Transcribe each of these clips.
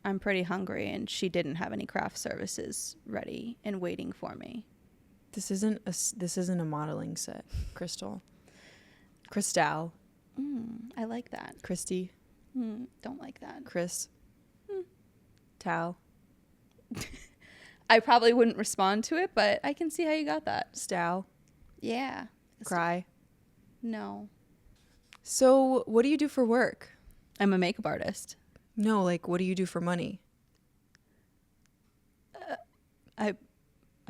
I'm pretty hungry and she didn't have any craft services ready and waiting for me. This isn't a modeling set, Crystal. Crystal. I like that. Christy. Don't like that. Chris. Tal. I probably wouldn't respond to it, but I can see how you got that. Stal. Yeah. Cry. No. So what do you do for work? I'm a makeup artist. No, like, what do you do for money? I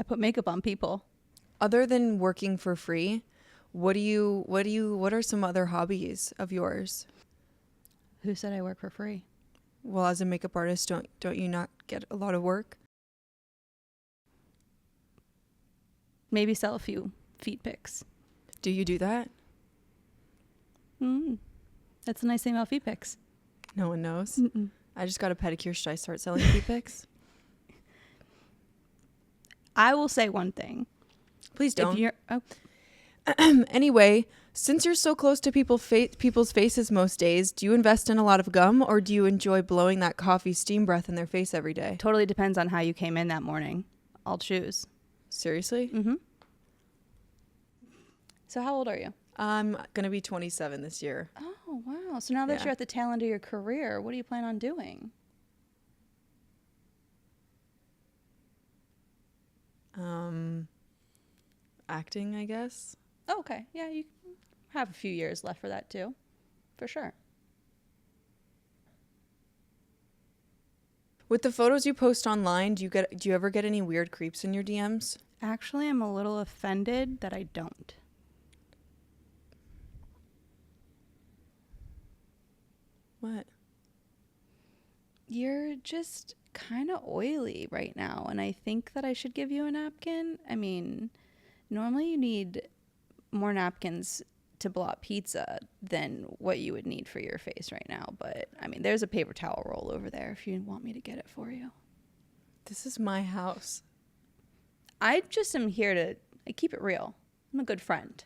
put makeup on people. Other than working for free, what are some other hobbies of yours? Who said I work for free? Well, as a makeup artist, don't you not get a lot of work? Maybe sell a few feet pics. Do you do that? That's a nice thing about feet pics. No one knows. I just got a pedicure. Should I start selling feet pics? I will say one thing. Please don't. Oh. Anyway, since you're so close to people's faces most days, do you invest in a lot of gum or do you enjoy blowing that coffee steam breath in their face every day? Totally depends on how you came in that morning. I'll choose. Seriously? Mm-hmm. So how old are you? I'm going to be 27 this year. Oh, wow. So now that you're at the tail end of your career, what do you plan on doing? Acting, I guess. Oh, okay. Yeah, you have a few years left for that too. For sure. With the photos you post online, do you ever get any weird creeps in your DMs? Actually, I'm a little offended that I don't. What? You're just kind of oily right now, and I think that I should give you a napkin. I mean, normally you need more napkins to blot pizza than what you would need for your face right now. But, I mean, there's a paper towel roll over there if you want me to get it for you. This is my house. I just am here to keep it real. I'm a good friend.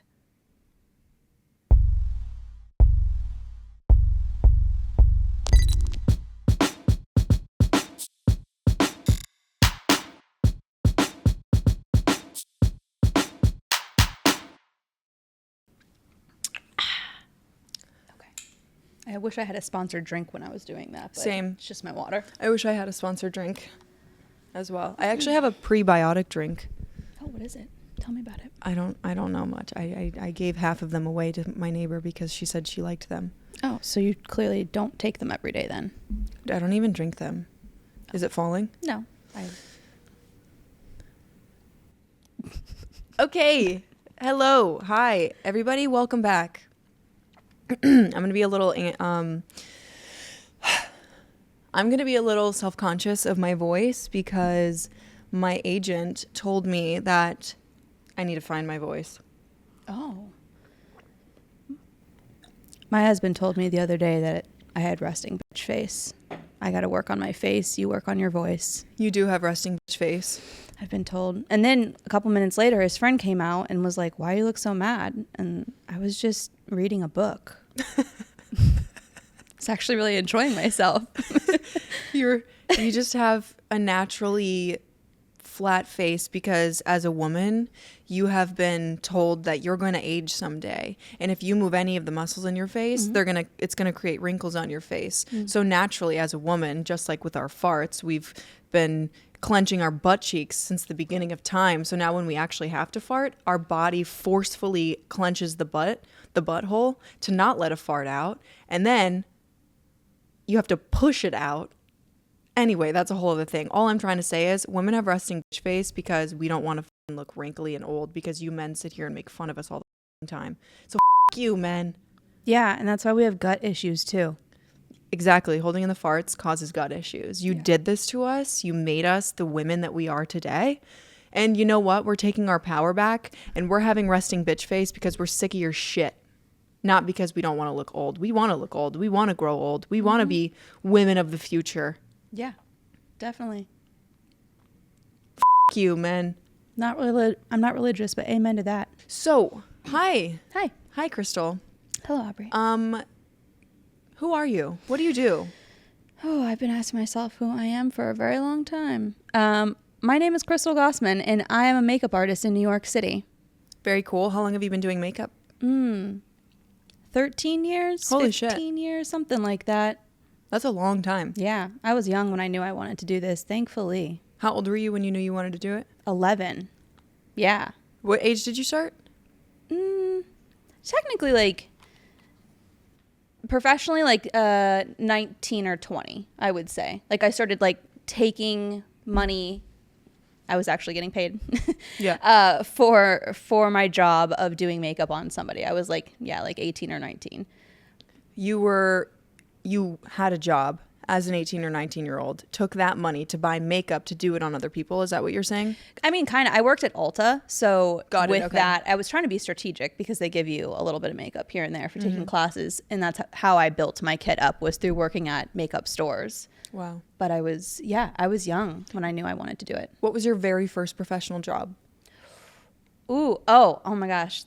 I wish I had a sponsored drink when I was doing that. But Same. It's just my water. I wish I had a sponsored drink as well. I actually have a prebiotic drink. Oh, what is it? Tell me about it. I don't know much. I gave half of them away to my neighbor because she said she liked them. Oh, so you clearly don't take them every day then. I don't even drink them. Is it falling? No. Okay. Hello. Hi, everybody. Welcome back. I'm going to be a little self-conscious of my voice because my agent told me that I need to find my voice. Oh. My husband told me the other day that I had resting bitch face. I got to work on my face. You work on your voice. You do have resting bitch face. I've been told. And then a couple minutes later, his friend came out and was like, "Why do you look so mad?" And I was just reading a book. It's actually really enjoying myself. You just have a naturally flat face because as a woman, you have been told that you're going to age someday. And if you move any of the muscles in your face, it's going to create wrinkles on your face. So naturally, as a woman, just like with our farts, we've been clenching our butt cheeks since the beginning of time. So now when we actually have to fart, our body forcefully clenches the butthole to not let a fart out. And then you have to push it out. Anyway, that's a whole other thing. All I'm trying to say is women have resting bitch face because we don't want to look wrinkly and old because you men sit here and make fun of us all the time. So you, men. Yeah, and that's why we have gut issues too. Exactly. Holding in the farts causes gut issues. You did this to us. You made us the women that we are today. And you know what? We're taking our power back and we're having resting bitch face because we're sick of your shit. Not because we don't want to look old. We want to look old. We want to grow old. We want to be women of the future. Yeah, definitely. You, men. I'm not religious, but amen to that. So, hi. Hi, Crystal. Hello, Aubrie. Who are you? What do you do? Oh, I've been asking myself who I am for a very long time. My name is Crystal Gossman, and I am a makeup artist in New York City. Very cool. How long have you been doing makeup? 13 years? Holy 15 years, something like that. That's a long time. Yeah, I was young when I knew I wanted to do this, thankfully. How old were you when you knew you wanted to do it? 11. Yeah. What age did you start? Technically, like, professionally, like 19 or 20, I would say. Like, I started, like, taking money. I was actually getting paid. Yeah. For my job of doing makeup on somebody. I was, like 18 or 19. You had a job as an 18 or 19-year-old, took that money to buy makeup to do it on other people. Is that what you're saying? I mean, kind of. I worked at Ulta, so with Okay. that, I was trying to be strategic because they give you a little bit of makeup here and there for taking classes, and that's how I built my kit up, was through working at makeup stores. Wow. But I was young when I knew I wanted to do it. What was your very first professional job? Oh my gosh.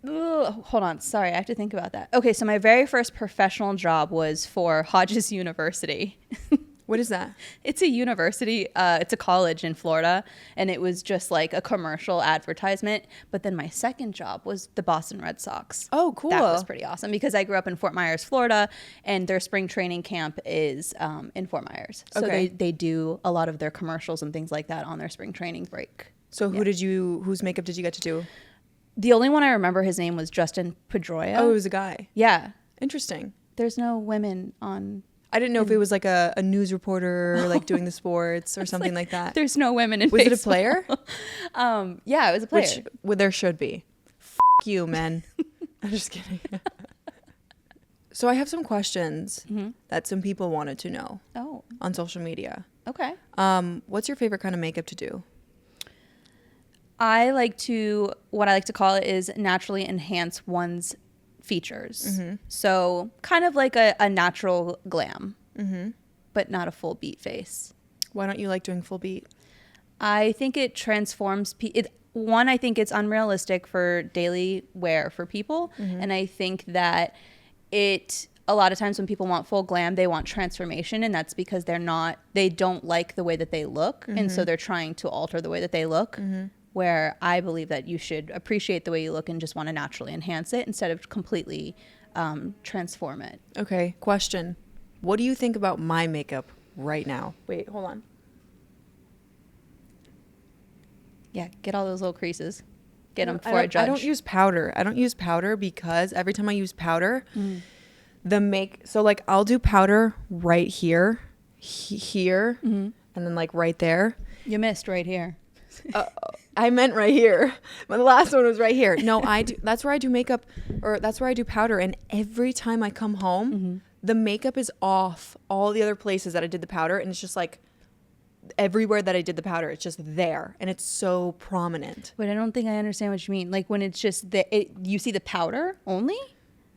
Ooh, hold on. Sorry, I have to think about that. Okay, so my very first professional job was for Hodges University. What is that? It's a university. It's a college in Florida, and it was just like a commercial advertisement. But then my second job was the Boston Red Sox. Oh, cool. That was pretty awesome because I grew up in Fort Myers, Florida, and their spring training camp is in Fort Myers. So Okay. they do a lot of their commercials and things like that on their spring training break. So whose makeup did you get to do? The only one I remember, his name was Justin Pedroia. Oh, it was a guy. Yeah. Interesting. There's no women on. I didn't know if it was like a news reporter, like doing the sports or something like that. There's no women in Was it a baseball. player? Yeah, it was a player. Well, there should be. You, men. I'm just kidding. So I have some questions that some people wanted to know Oh, on social media. okay. What's your favorite kind of makeup to do? What I like to call it is naturally enhance one's features. So kind of like a natural glam, but not a full beat face. Why don't you like doing full beat? I think it transforms one, I think it's unrealistic for daily wear for people. And I think that a lot of times when people want full glam, they want transformation, and that's because they don't like the way that they look. And so they're trying to alter the way that they look. Where I believe that you should appreciate the way you look and just want to naturally enhance it instead of completely transform it. Okay, question. What do you think about my makeup right now? Wait, hold on. Yeah, get all those little creases. Get them before I judge. I don't use powder. I don't use powder because every time I use powder, so like I'll do powder right here, and then like right there. You missed right here. I meant right here. My last one was right here. No, that's where I do makeup, or that's where I do powder. And every time I come home, the makeup is off all the other places that I did the powder. And it's just like everywhere that I did the powder, it's just there. And it's so prominent. But I don't think I understand what you mean. Like when it's just you see the powder only?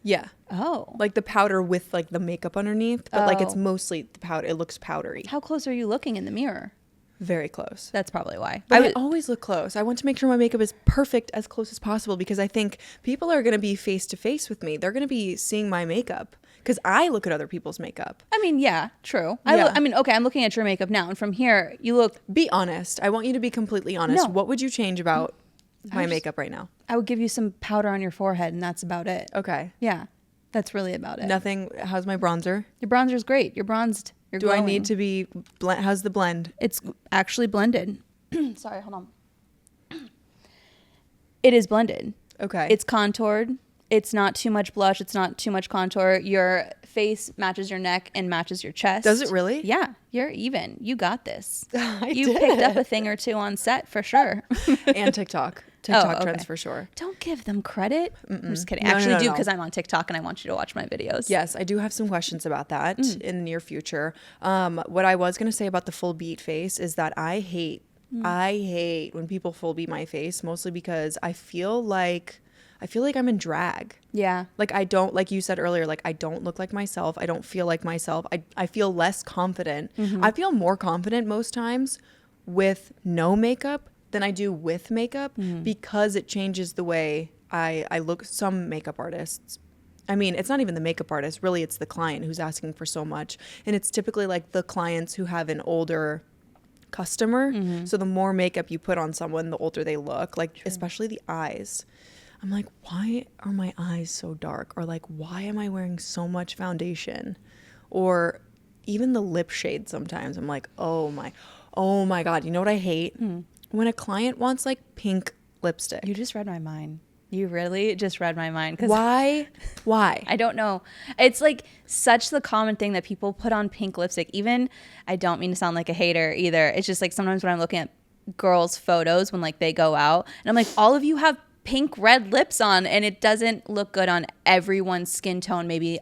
Yeah. Oh. Like the powder with like the makeup underneath. But like it's Oh. mostly the powder. It looks powdery. How close are you looking in the mirror? Very close. That's probably why. But I always look close. I want to make sure my makeup is perfect as close as possible because I think people are going to be face to face with me. They're going to be seeing my makeup because I look at other people's makeup. I mean, yeah, true. Yeah. Okay, I'm looking at your makeup now, and from here, you look. Be honest. I want you to be completely honest. No. What would you change about my makeup right now? I would give you some powder on your forehead, and that's about it. Okay. Yeah, that's really about it. Nothing. How's my bronzer? Your bronzer's great. You're bronzed. You're Do glowing. I need to be how's the blend? It's actually blended. Sorry, hold on. It is blended. Okay. It's contoured. It's not too much blush. It's not too much contour. Your face matches your neck and matches your chest. Does it really? Yeah, you're even. You got this. You did. picked up a thing or two on set for sure. And TikTok. Okay. Trends for sure. Don't give them credit. I'm just kidding. No, no, Actually, no, do no. because I'm on TikTok and I want you to watch my videos. Yes, I do have some questions about that in the near future. What I was going to say about the full beat face is that I hate when people full beat my face, mostly because I feel like I'm in drag. Yeah. Like I don't, like you said earlier, like I don't look like myself. I don't feel like myself. I feel less confident. I feel more confident most times with no makeup than I do with makeup because it changes the way I look. Some makeup artists I mean, it's not even the makeup artist. Really, it's the client who's asking for so much. And it's typically like the clients who have an older customer. So the more makeup you put on someone, the older they look. Like, especially the eyes. I'm like, why are my eyes so dark? Or like, why am I wearing so much foundation? Or even the lip shade sometimes. I'm like, oh my God. You know what I hate? When a client wants like pink lipstick. You just read my mind. You really just read my mind. Why? I don't know. It's like such the common thing that people put on pink lipstick. Even, I don't mean to sound like a hater either. It's just like sometimes when I'm looking at girls' photos when like they go out and I'm like, all of you have pink red lips on and it doesn't look good on everyone's skin tone, maybe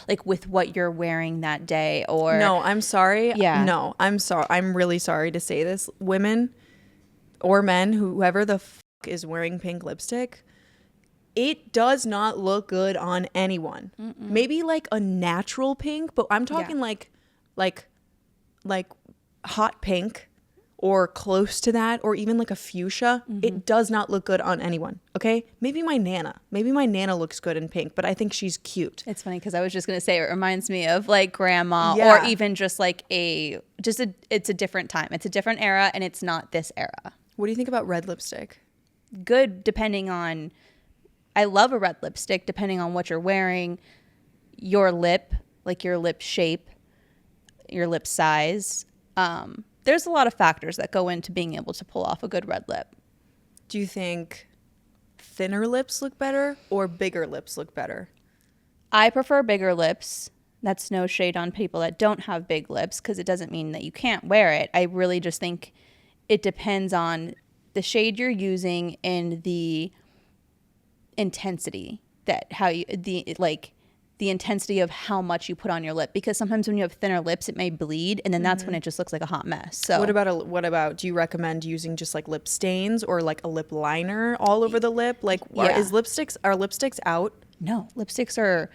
like with what you're wearing that day. Or no, I'm sorry. Yeah. No, I'm sorry. I'm really sorry to say this. Women or men, whoever the is wearing pink lipstick, it does not look good on anyone. Maybe like a natural pink, but I'm talking like hot pink or close to that, or even like a fuchsia. It does not look good on anyone. Okay, maybe my nana looks good in pink, but I think she's cute. It's funny because I was just gonna say it reminds me of like grandma, Yeah. or even just like it's a different time. It's a different era, and it's not this era. What do you think about red lipstick? Good, depending on. I love a red lipstick depending on what you're wearing, your lip, like your lip shape, your lip size. There's a lot of factors that go into being able to pull off a good red lip. Do you think thinner lips look better or bigger lips look better? I prefer bigger lips. That's no shade on people that don't have big lips because it doesn't mean that you can't wear it. I really just think it depends on the shade you're using and the intensity the intensity of how much you put on your lip, because sometimes when you have thinner lips it may bleed and then that's when it just looks like a hot mess. So what about do you recommend using just like lip stains or like a lip liner all over the lip? Like are lipsticks out? No, lipsticks are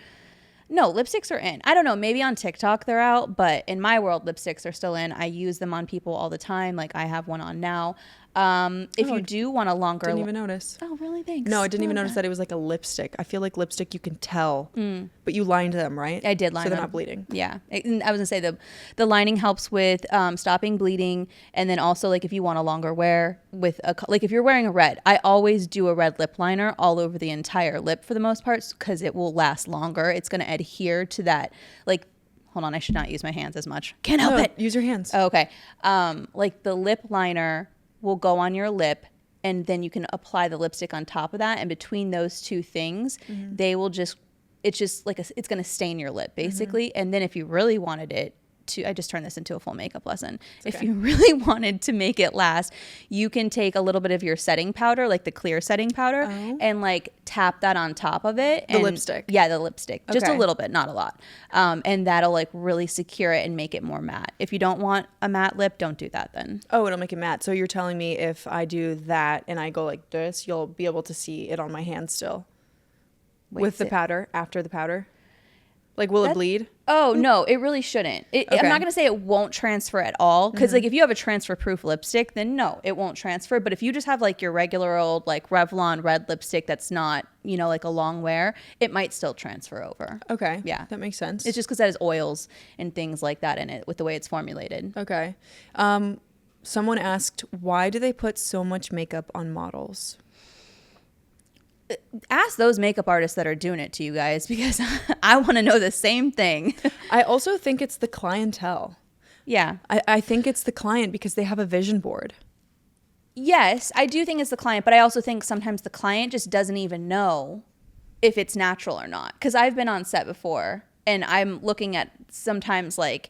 in. I don't know, maybe on TikTok they're out, but in my world lipsticks are still in. I use them on people all the time. Like I have one on now. If you do want a longer... Didn't even notice. Oh, really? Thanks. No, I didn't even notice that it was like a lipstick. I feel like lipstick you can tell. But you lined them, right? I did line them. So they're not bleeding. Yeah. And I was going to say the lining helps with stopping bleeding. And then also like if you want a longer wear with like if you're wearing a red, I always do a red lip liner all over the entire lip for the most part because it will last longer. It's going to adhere to that like... Hold on, I should not use my hands as much. Can't help it. Use your hands. Oh, okay. Like the lip liner will go on your lip and then you can apply the lipstick on top of that. And between those two things, they will just, it's just like, it's going to stain your lip basically. And then if you really wanted it to, I just turned this into a full makeup lesson. If you really wanted to make it last, you can take a little bit of your setting powder, like the clear setting powder, and like tap that on top of it. The lipstick. Yeah, the lipstick. Just a little bit, not a lot. And that'll like really secure it and make it more matte. If you don't want a matte lip, don't do that then. Oh, it'll make it matte. So you're telling me if I do that and I go like this, you'll be able to see it on my hand still? With the powder, after the powder? Like, will it bleed? Oh, no, it really shouldn't. I'm not going to say it won't transfer at all. Because, like, if you have a transfer-proof lipstick, then no, it won't transfer. But if you just have, like, your regular old, like, Revlon red lipstick that's not, you know, like a long wear, it might still transfer over. Okay. Yeah. That makes sense. It's just because that has oils and things like that in it with the way it's formulated. Okay. Someone asked, why do they put so much makeup on models? Ask those makeup artists that are doing it to you guys because I want to know the same thing. I also think it's the clientele. Yeah. I think it's the client because they have a vision board. Yes, I do think it's the client, but I also think sometimes the client just doesn't even know if it's natural or not. Because I've been on set before and I'm looking at sometimes like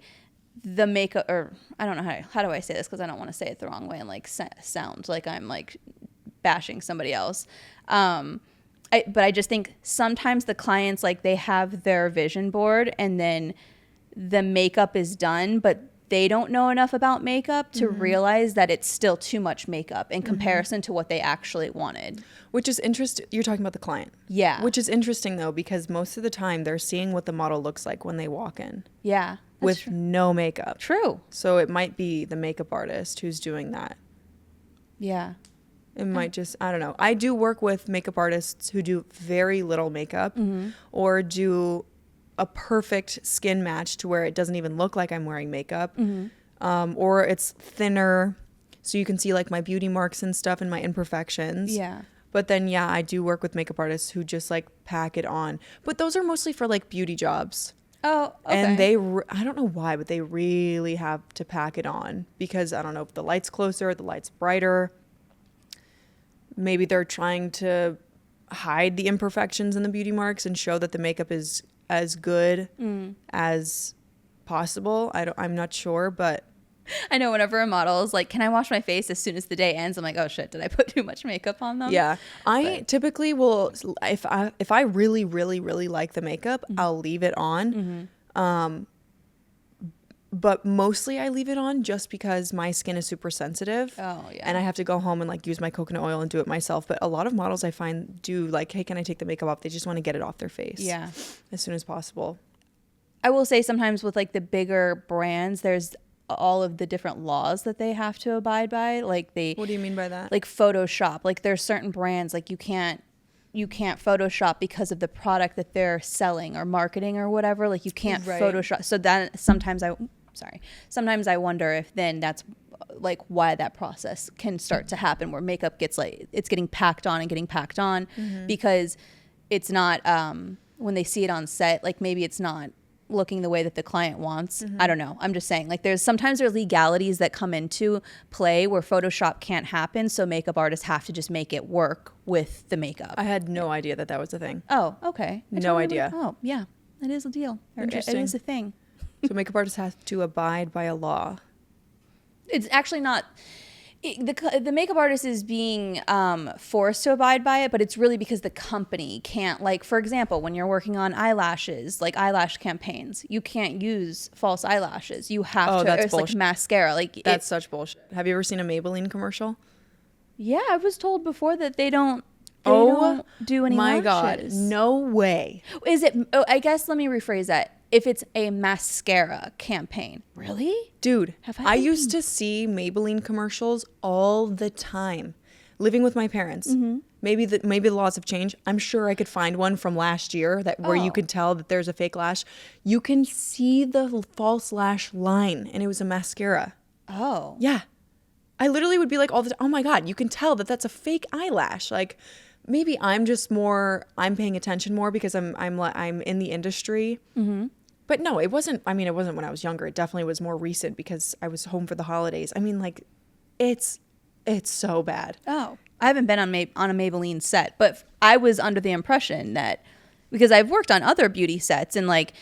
the makeup, or I don't know how do I say this because I don't want to say it the wrong way and like sound like I'm like bashing somebody else. But I just think sometimes the clients, like they have their vision board and then the makeup is done, but they don't know enough about makeup to realize that it's still too much makeup in comparison to what they actually wanted. Which is interesting. You're talking about the client. Yeah. Which is interesting though, because most of the time they're seeing what the model looks like when they walk in. Yeah. With no makeup. True. So it might be the makeup artist who's doing that. Yeah. It might just, I don't know. I do work with makeup artists who do very little makeup or do a perfect skin match to where it doesn't even look like I'm wearing makeup. Or it's thinner, so you can see like my beauty marks and stuff and my imperfections. Yeah. But then, yeah, I do work with makeup artists who just like pack it on. But those are mostly for like beauty jobs. Oh, okay. And I don't know why, but they really have to pack it on because I don't know if the light's closer, the light's brighter. Maybe they're trying to hide the imperfections and the beauty marks and show that the makeup is as good as possible. I'm not sure, but I know whenever a model is like, can I wash my face as soon as the day ends? I'm like, oh shit, did I put too much makeup on them? yeah. I typically will, if I really, really, really like the makeup, I'll leave it on. But mostly I leave it on just because my skin is super sensitive. Oh, yeah. And I have to go home and like use my coconut oil and do it myself. But a lot of models I find do like, hey, can I take the makeup off? They just want to get it off their face. Yeah. As soon as possible. I will say sometimes with like the bigger brands, there's all of the different laws that they have to abide by. Like What do you mean by that? like Photoshop. Like there's certain brands like you can't Photoshop because of the product that they're selling or marketing or whatever. Like you can't Photoshop. So that sometimes I wonder if then that's like why that process can start to happen where makeup gets like it's getting packed on because it's not when they see it on set, like maybe it's not looking the way that the client wants. I don't know. I'm just saying like sometimes there's legalities that come into play where Photoshop can't happen. So makeup artists have to just make it work with the makeup. I had no idea that was a thing. Oh, okay. No idea. Oh, yeah. It is a deal. Interesting. It is a thing. So makeup artists have to abide by a law. It's actually not. The makeup artist is being forced to abide by it, but it's really because the company can't. Like, for example, when you're working on eyelashes, like eyelash campaigns, you can't use false eyelashes. You have to. That's it's bullshit. like mascara. Like That's such bullshit. Have you ever seen a Maybelline commercial? Yeah, I was told before that they don't. They don't do any my lashes. God, no way. Is it? Oh, I guess let me rephrase that. If it's a mascara campaign, really? Dude, Have I been- used to see Maybelline commercials all the time. Living with my parents. Maybe the laws have changed. I'm sure I could find one from last year where you could tell that there's a fake lash. You can see the false lash line, and it was a mascara. Oh. Yeah. I literally would be like all the time, oh my God, you can tell that that's a fake eyelash. Like maybe I'm paying attention more because I'm in the industry. But no, it wasn't when I was younger. It definitely was more recent because I was home for the holidays. I mean, like it's so bad. Oh, I haven't been on a Maybelline set, but I was under the impression that because I've worked on other beauty sets and like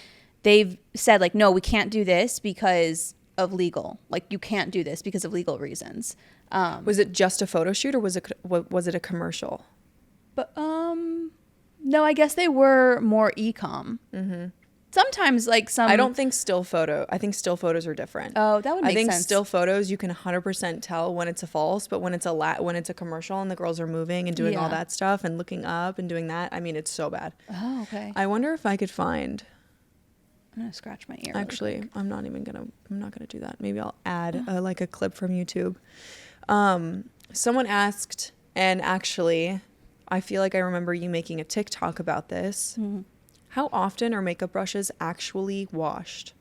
they've said like, no, we can't do this because of legal. Like you can't do this because of legal reasons. Was it just a photo shoot or was it a commercial? But no, I guess they were more e-com. Sometimes like some. I don't think still photo. I think still photos are different. Oh, that would make sense. I think still photos you can 100% tell when it's a false, but when it's a commercial and the girls are moving and doing all that stuff and looking up and doing that, I mean, it's so bad. Oh, okay. I wonder if I could find. I'm gonna scratch my ear. Actually, really I'm not gonna do that. Maybe I'll add like a clip from YouTube. Someone asked, and actually, I feel like I remember you making a TikTok about this. How often are makeup brushes actually washed?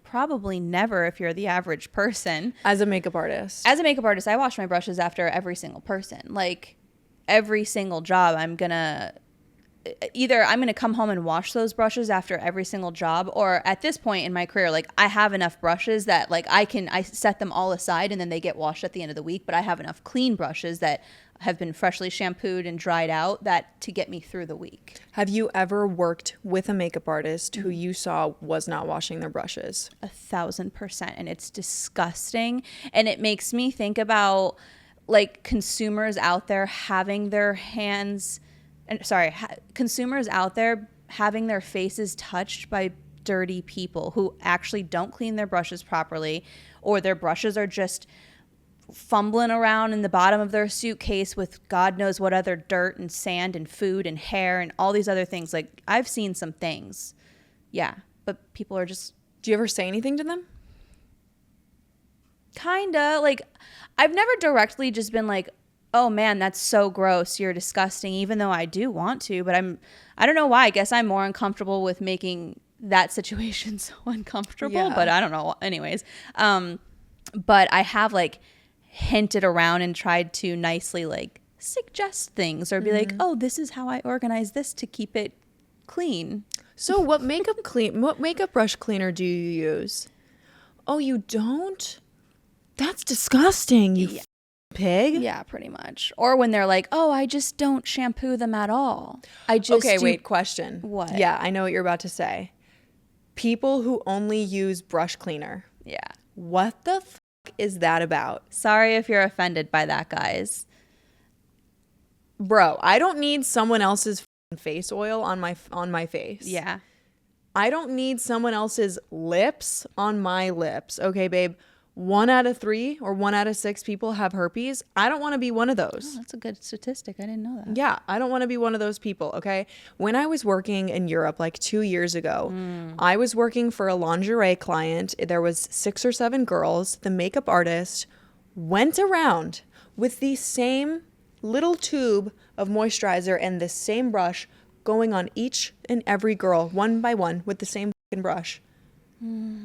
Probably never if you're the average person. As a makeup artist. As a makeup artist, I wash my brushes after every single person. Like every single job, I'm going to come home and wash those brushes after every single job, or at this point in my career, like I have enough brushes that like I set them all aside and then they get washed at the end of the week, but I have enough clean brushes that have been freshly shampooed and dried out that to get me through the week. Have you ever worked with a makeup artist who you saw was not washing their brushes? 1,000%. And it's disgusting. And it makes me think about like consumers out there having their consumers out there having their faces touched by dirty people who actually don't clean their brushes properly, or their brushes are just fumbling around in the bottom of their suitcase with God knows what other dirt and sand and food and hair and all these other things. Like I've seen some things. Yeah. But people are just. Do you ever say anything to them? Kinda. Like I've never directly just been like, oh man, that's so gross, you're disgusting, even though I do want to, but I don't know why. I guess I'm more uncomfortable with making that situation so uncomfortable, Yeah. but I don't know. Anyways, but I have like hinted around and tried to nicely like suggest things or be like, oh, this is how I organize this to keep it clean. So what makeup brush cleaner do you use? Oh, you don't? That's disgusting, you pig. Yeah, pretty much. Or when they're like, oh, I just don't shampoo them at all. I just wait, question. What? Yeah, I know what you're about to say. People who only use brush cleaner. Yeah. What the is that about? Sorry if you're offended by that, guys. Bro, I don't need someone else's face oil on my face. Yeah. I don't need someone else's lips on my lips. Okay, babe. 1 out of 3 or 1 out of 6 people have herpes. I don't want to be one of those. Oh, that's a good statistic. I didn't know that. Yeah, I don't want to be one of those people, okay? When I was working in Europe like 2 years ago, I was working for a lingerie client. There was 6 or 7 girls. The makeup artist went around with the same little tube of moisturizer and the same brush going on each and every girl one by one with the same fucking brush.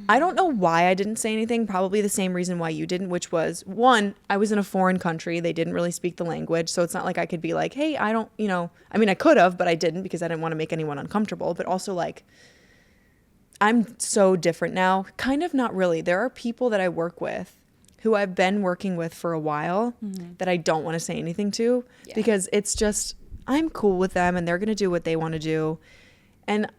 I don't know why I didn't say anything. Probably the same reason why you didn't, which was, one, I was in a foreign country. They didn't really speak the language. So it's not like I could be like, hey, I don't, I mean, I could have, but I didn't because I didn't want to make anyone uncomfortable. But also like, I'm so different now. Kind of not really. There are people that I work with who I've been working with for a while that I don't want to say anything to because it's just, I'm cool with them and they're going to do what they want to do. And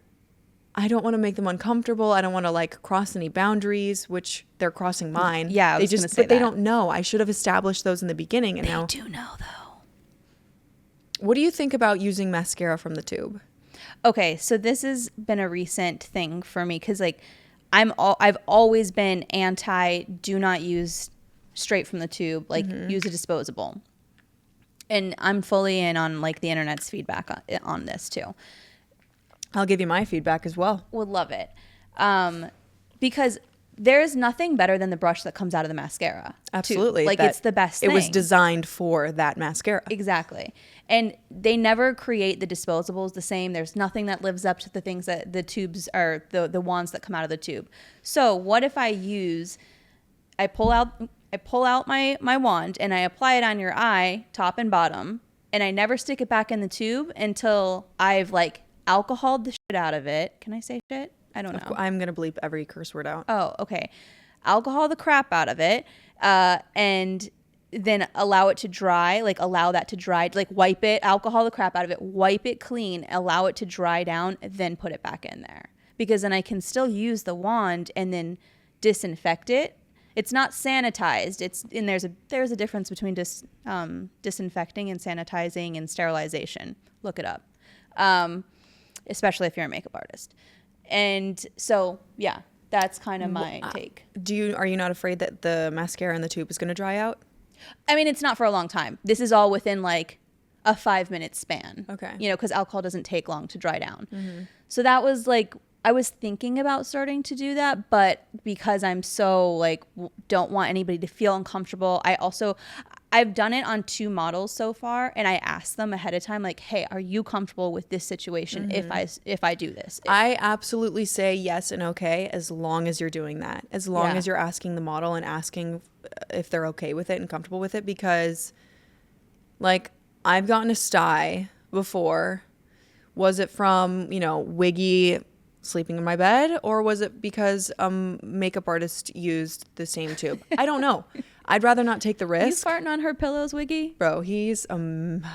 I don't want to make them uncomfortable. I don't want to like cross any boundaries, which they're crossing mine. Yeah, they don't know. I should have established those in the beginning. And they now, do know though. What do you think about using mascara from the tube? Okay, so this has been a recent thing for me because like I've always been anti do not use straight from the tube, like use a disposable. And I'm fully in on like the internet's feedback on this too. I'll give you my feedback as well. Would love it. Because there's nothing better than the brush that comes out of the mascara. Absolutely. Too. Like it's the best thing. It was designed for that mascara. Exactly. And they never create the disposables the same. There's nothing that lives up to the things that the tubes are, the wands that come out of the tube. So what if I pull out my wand and I apply it on your eye, top and bottom, and I never stick it back in the tube until I've like alcoholed the shit out of it. Can I say shit? I don't know. I'm going to bleep every curse word out. Oh, okay. Alcohol the crap out of it and then allow it to dry, like allow that to dry, like wipe it, alcohol the crap out of it, wipe it clean, allow it to dry down, then put it back in there. Because then I can still use the wand and then disinfect it. It's not sanitized. There's a difference between disinfecting and sanitizing and sterilization. Look it up. Especially if you're a makeup artist. And so, yeah, that's kind of my take. Are you not afraid that the mascara in the tube is going to dry out? I mean, it's not for a long time. This is all within like a 5-minute span. Okay. Because alcohol doesn't take long to dry down. So that was like, I was thinking about starting to do that, but because I'm so like, don't want anybody to feel uncomfortable. I've done it on 2 models so far, and I asked them ahead of time, like, hey, are you comfortable with this situation if I do this? I absolutely say yes and okay as long as you're doing that. As long as you're asking the model and asking if they're okay with it and comfortable with it, because like I've gotten a sty before. Was it from, Wiggy sleeping in my bed, or was it because makeup artist used the same tube? I don't know. I'd rather not take the risk. You farting on her pillows, Wiggy? Bro, he's a menace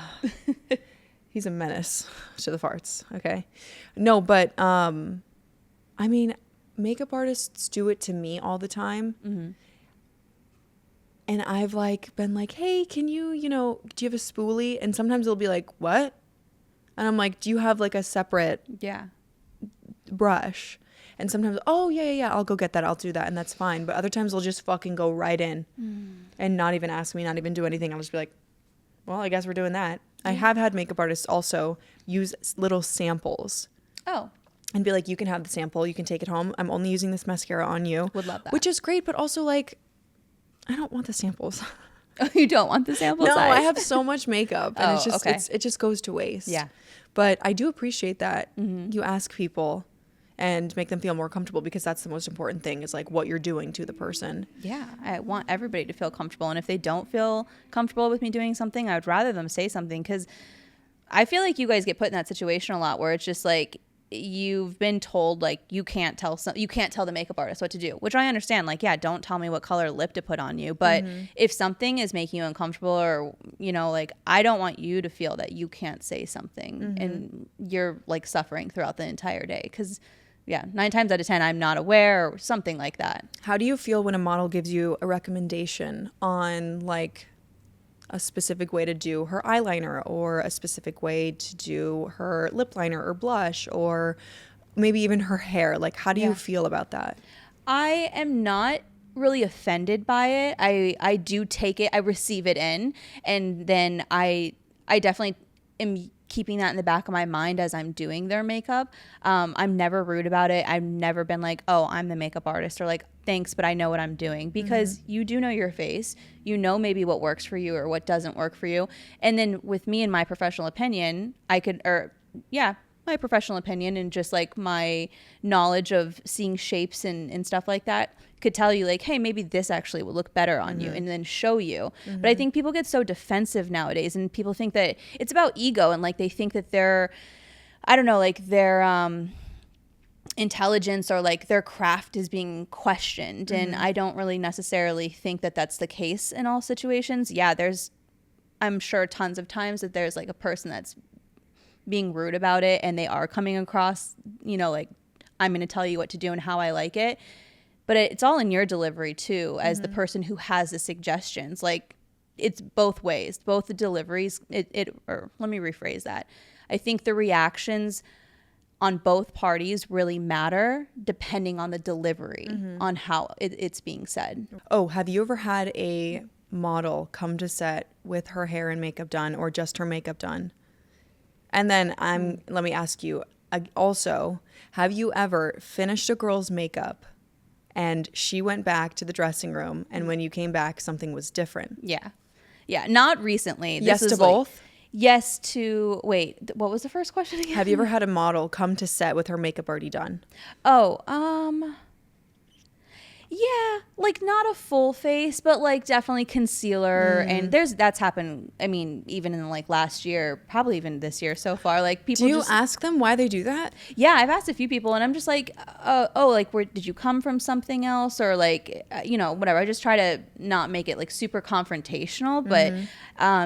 to the farts. Okay. No, but I mean, makeup artists do it to me all the time. And I've like been like, hey, can you, do you have a spoolie? And sometimes it'll be like, what? And I'm like, do you have like a separate brush? And sometimes, oh, yeah, I'll go get that. I'll do that. And that's fine. But other times they'll just fucking go right in and not even ask me, not even do anything. I'll just be like, well, I guess we're doing that. I have had makeup artists also use little samples. Oh. And be like, you can have the sample. You can take it home. I'm only using this mascara on you. Would love that. Which is great. But also like, I don't want the samples. Oh, you don't want the sample No, size? I have so much makeup, and it's just okay. it just goes to waste. Yeah. But I do appreciate that you ask people and make them feel more comfortable, because that's the most important thing, is like what you're doing to the person. Yeah, I want everybody to feel comfortable. And if they don't feel comfortable with me doing something, I would rather them say something, because I feel like you guys get put in that situation a lot where it's just like you've been told like you can't tell the makeup artist what to do, which I understand. Like, yeah, don't tell me what color lip to put on you. But if something is making you uncomfortable, or, you know, like, I don't want you to feel that you can't say something and you're like suffering throughout the entire day, because 9 times out of 10, I'm not aware, or something like that. How do you feel when a model gives you a recommendation on like a specific way to do her eyeliner, or a specific way to do her lip liner or blush, or maybe even her hair? Like, how do you feel about that? I am not really offended by it. I do take it, I receive it in, and then I definitely am keeping that in the back of my mind as I'm doing their makeup. I'm never rude about it. I've never been like, oh, I'm the makeup artist, or like, thanks, but I know what I'm doing, because you do know your face. You know maybe what works for you or what doesn't work for you. And then with me and my professional opinion, my professional opinion and just like my knowledge of seeing shapes and stuff like that could tell you like, hey, maybe this actually will look better on you, and then show you. But I think people get so defensive nowadays, and people think that it's about ego, and like they think that their intelligence or like their craft is being questioned. And I don't really necessarily think that that's the case in all situations. Yeah, I'm sure tons of times that there's like a person that's being rude about it, and they are coming across, you know, like, I'm going to tell you what to do and how I like it. But it's all in your delivery too, as the person who has the suggestions. Like, it's both ways, both the deliveries. Or let me rephrase that. I think the reactions on both parties really matter, depending on the delivery, on how it's being said. Oh, have you ever had a model come to set with her hair and makeup done, or just her makeup done? And then let me ask you also, have you ever finished a girl's makeup and she went back to the dressing room, and when you came back, something was different? Yeah. Not recently. Yes to both? Yes to, wait, what was the first question again? Have you ever had a model come to set with her makeup already done? Oh, yeah, like not a full face, but like definitely concealer. And that's happened. I mean, even in like last year, probably even this year so far, like people. Do you ask them why they do that? Yeah, I've asked a few people, and I'm just like, like, where did you come from, something else, or like, whatever. I just try to not make it like super confrontational, but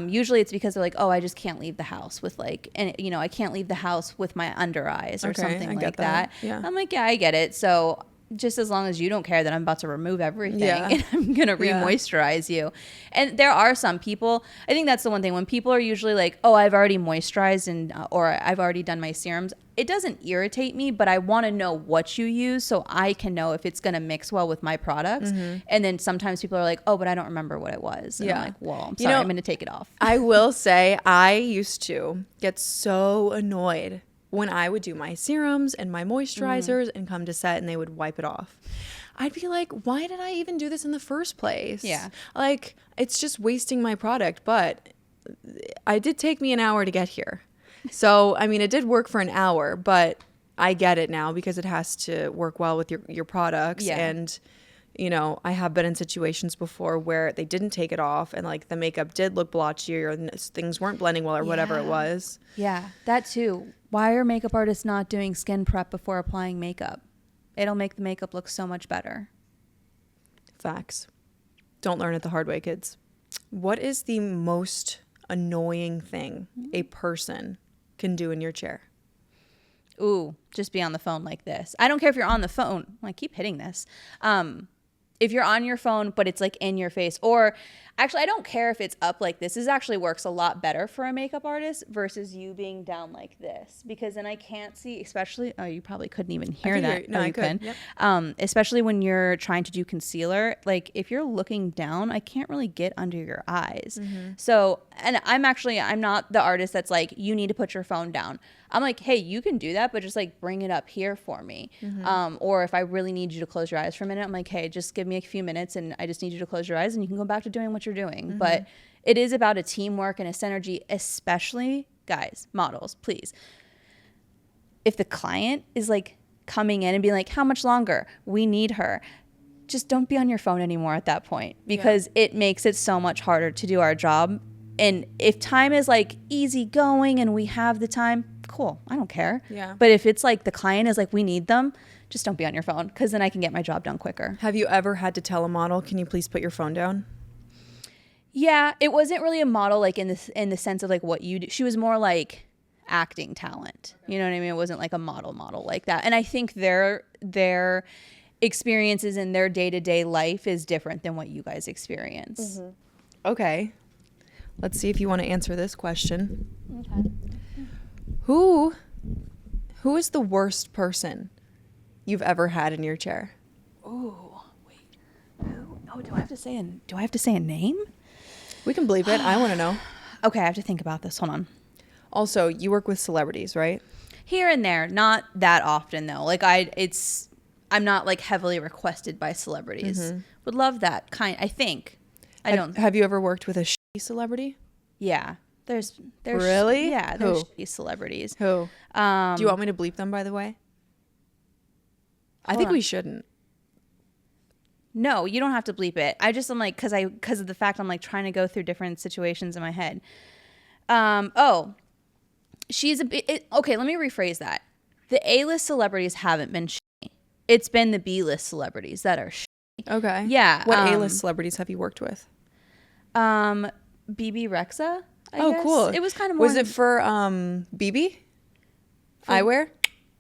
usually it's because they're like, oh, I just can't leave the house with like, and I can't leave the house with my under eyes or something like that. Yeah. I'm like, yeah, I get it. So just as long as you don't care that I'm about to remove everything and I'm going to re-moisturize you. And there are some people, I think that's the one thing, when people are usually like, oh, I've already moisturized and or I've already done my serums. It doesn't irritate me, but I want to know what you use so I can know if it's going to mix well with my products. And then sometimes people are like, oh, but I don't remember what it was. And I'm like, well, I'm sorry, I'm going to take it off. I will say I used to get so annoyed when I would do my serums and my moisturizers and come to set and they would wipe it off. I'd be like, why did I even do this in the first place? Yeah. Like, it's just wasting my product. But it did take me an hour to get here. So, I mean, it did work for an hour, but I get it now because it has to work well with your products. Yeah. And, I have been in situations before where they didn't take it off and like the makeup did look blotchy or things weren't blending well or whatever it was. Yeah, that too. Why are makeup artists not doing skin prep before applying makeup? It'll make the makeup look so much better. Facts. Don't learn it the hard way, kids. What is the most annoying thing a person can do in your chair? Ooh, just be on the phone like this. I don't care if you're on the phone. I keep hitting this. If you're on your phone, but it's like in your face, or actually, I don't care if it's up like this. This actually works a lot better for a makeup artist versus you being down like this, because then I can't see, especially, you probably couldn't even hear that. No, I could. Yep. Especially when you're trying to do concealer. Like if you're looking down, I can't really get under your eyes. So, and I'm not the artist that's like, you need to put your phone down. I'm like, hey, you can do that, but just like bring it up here for me. Or if I really need you to close your eyes for a minute, I'm like, hey, just give give me a few minutes and I just need you to close your eyes and you can go back to doing what you're doing. But it is about a teamwork and a synergy, especially guys, models, please. If the client is like coming in and being like, how much longer? We need her. Just don't be on your phone anymore at that point, because it makes it so much harder to do our job. And if time is like easy going and we have the time, cool, I don't care. Yeah. But if it's like the client is like, we need them, just don't be on your phone, because then I can get my job done quicker. Have you ever had to tell a model, can you please put your phone down? Yeah, it wasn't really a model like in the sense of like what you do. She was more like acting talent. You know what I mean? It wasn't like a model like that. And I think their experiences in their day-to-day life is different than what you guys experience. Okay. Let's see if you want to answer this question. Okay. Who is the worst person you've ever had in your chair? Oh, wait. Who? Oh, do I have to say a name? We can bleep it. I want to know. Okay, I have to think about this. Hold on. Also, you work with celebrities, right? Here and there, not that often though. Like I'm not like heavily requested by celebrities. Would love that kind. I think. Have you ever worked with a shady celebrity? Yeah. There's really? Yeah, there's shady celebrities. Who? Do you want me to bleep them, by the way? I think we shouldn't. No, you don't have to bleep it. I'm like, because of the fact I'm like trying to go through different situations in my head. She's okay, let me rephrase that. The A-list celebrities haven't been shady. It's been the B-list celebrities that are shady. Okay. Yeah. What A-list celebrities have you worked with? BB Rexa, I guess. Cool. It was kind of more. Was it for BB? Eyewear?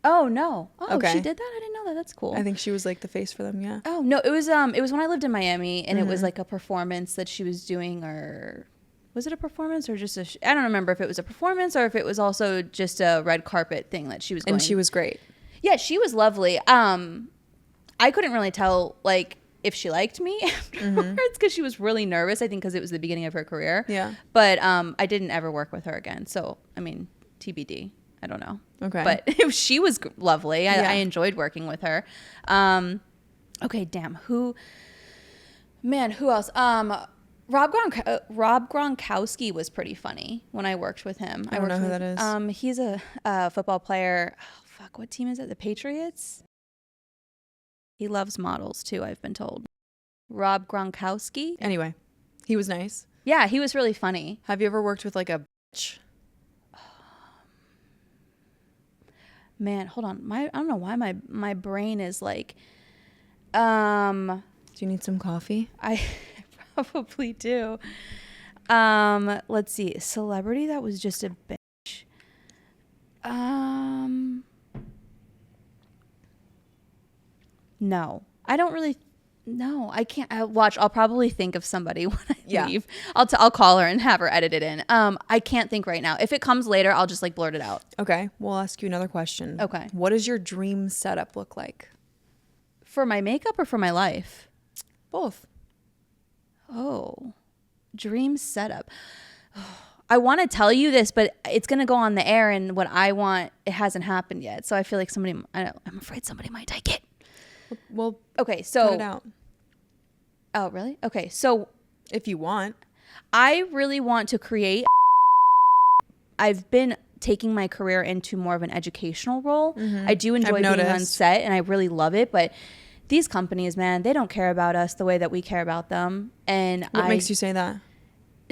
Oh, no. Oh, okay. She did that? I didn't know that. That's cool. I think she was like the face for them, yeah. Oh, no. It was when I lived in Miami, and it was like a performance that she was doing, or was it a performance or just I don't remember if it was a performance or if it was also just a red carpet thing that she was going. And she was great. Yeah, she was lovely. I couldn't really tell like if she liked me afterwards, because she was really nervous, I think, because it was the beginning of her career. Yeah. But I didn't ever work with her again. So, I mean, TBD. I don't know. Okay. But she was lovely. I enjoyed working with her. Okay, damn. Who else? Rob Gronkowski was pretty funny when I worked with him. I don't know who that is. He's a football player. Oh, fuck, what team is it? The Patriots? He loves models too, I've been told. Rob Gronkowski. Anyway, he was nice. Yeah, he was really funny. Have you ever worked with like a bitch? Man, hold on. I don't know why my brain is like. Do you need some coffee? I probably do. Let's see. Celebrity that was just a bitch. No, I don't really. No, I can't. I'll probably think of somebody when I leave. I'll call her and have her edit it in. I can't think right now. If it comes later, I'll just like blurt it out. Okay, we'll ask you another question. Okay. What does your dream setup look like? For my makeup or for my life? Both. Oh, dream setup. I want to tell you this, but it's going to go on the air, and what I want, it hasn't happened yet. So I feel like I'm afraid somebody might take it. Well, okay, so. Cut it out. Oh, really? Okay, so. If you want. I really want to create. I've been taking my career into more of an educational role. I do enjoy being on set, and I really love it, but these companies, man, they don't care about us the way that we care about them. And what makes you say that?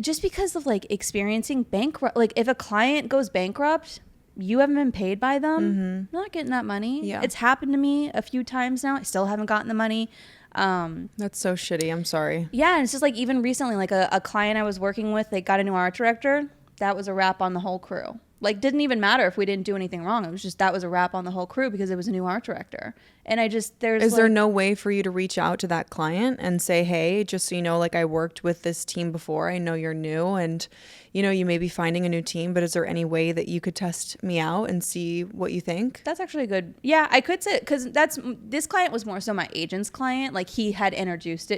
Just because of like experiencing bankrupt. Like if a client goes bankrupt, you haven't been paid by them. You're not getting that money. Yeah. It's happened to me a few times now. I still haven't gotten the money. That's so shitty. I'm sorry. Yeah, and it's just like even recently, like a client I was working with, they got a new art director. That was a wrap on the whole crew. Like, didn't even matter if we didn't do anything wrong. It was just that was a wrap on the whole crew because it was a new art director. And is there no way for you to reach out to that client and say, hey, just so you know, like I worked with this team before. I know you're new and, you may be finding a new team, but is there any way that you could test me out and see what you think? That's actually good. Yeah, I could say, because this client was more so my agent's client. Like he had introduced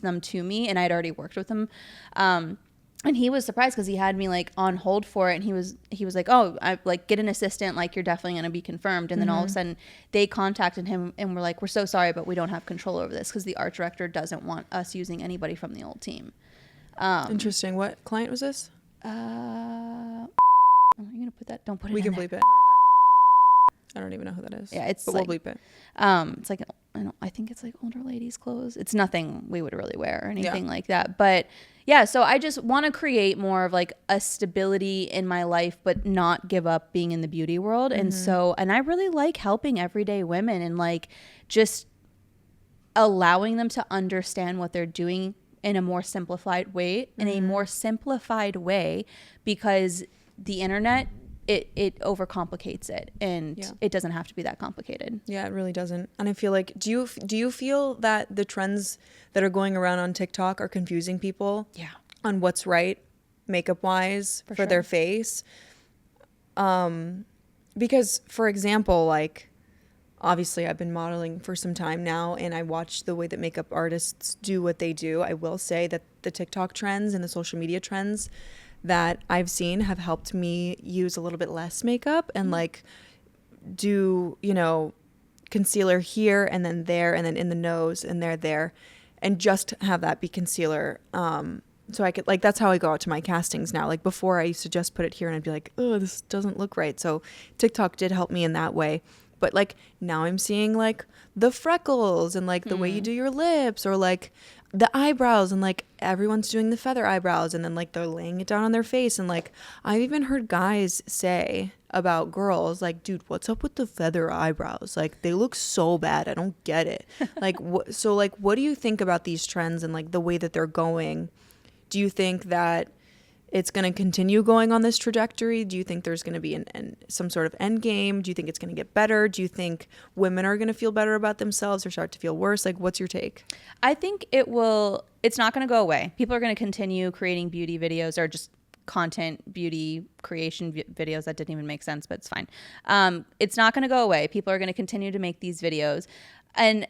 them to me and I'd already worked with them. And he was surprised because he had me like on hold for it, and he was like, oh, I like get an assistant, like you're definitely going to be confirmed. And then all of a sudden they contacted him and were like, we're so sorry, but we don't have control over this because the art director doesn't want us using anybody from the old team. Interesting. What client was this? Oh, are you gonna put that? Don't put it. We in can there. bleep it. I don't even know who that is. Yeah, it's but like, we'll bleep it. It's like I think it's like older ladies' clothes. It's nothing we would really wear or anything like that. But yeah, so I just want to create more of like a stability in my life, but not give up being in the beauty world. And so, and I really like helping everyday women and like just allowing them to understand what they're doing in a more simplified way, because the internet, it overcomplicates it, and it doesn't have to be that complicated. Yeah, it really doesn't. And I feel like, do you feel that the trends that are going around on TikTok are confusing people on what's right makeup wise for their face? Because for example, like obviously I've been modeling for some time now, and I watch the way that makeup artists do what they do. I will say that the TikTok trends and the social media trends that I've seen have helped me use a little bit less makeup and like do, you know, concealer here and then there and then in the nose and there and just have that be concealer. So I could, like, that's how I go out to my castings now. Like before I used to just put it here and I'd be like, oh, this doesn't look right. So TikTok did help me in that way. But like now I'm seeing like the freckles and like the way you do your lips, or like the eyebrows, and like everyone's doing the feather eyebrows, and then like they're laying it down on their face. And like I've even heard guys say about girls like, dude, what's up with the feather eyebrows? Like they look so bad. I don't get it. Like so like what do you think about these trends and like the way that they're going? Do you think that it's going to continue going on this trajectory? Do you think there's going to be some sort of end game? Do you think it's going to get better? Do you think women are going to feel better about themselves or start to feel worse? Like, what's your take? I think it's not going to go away. People are going to continue creating beauty videos, or just content beauty creation videos. That didn't even make sense, but it's fine. It's not going to go away. People are going to continue to make these videos. And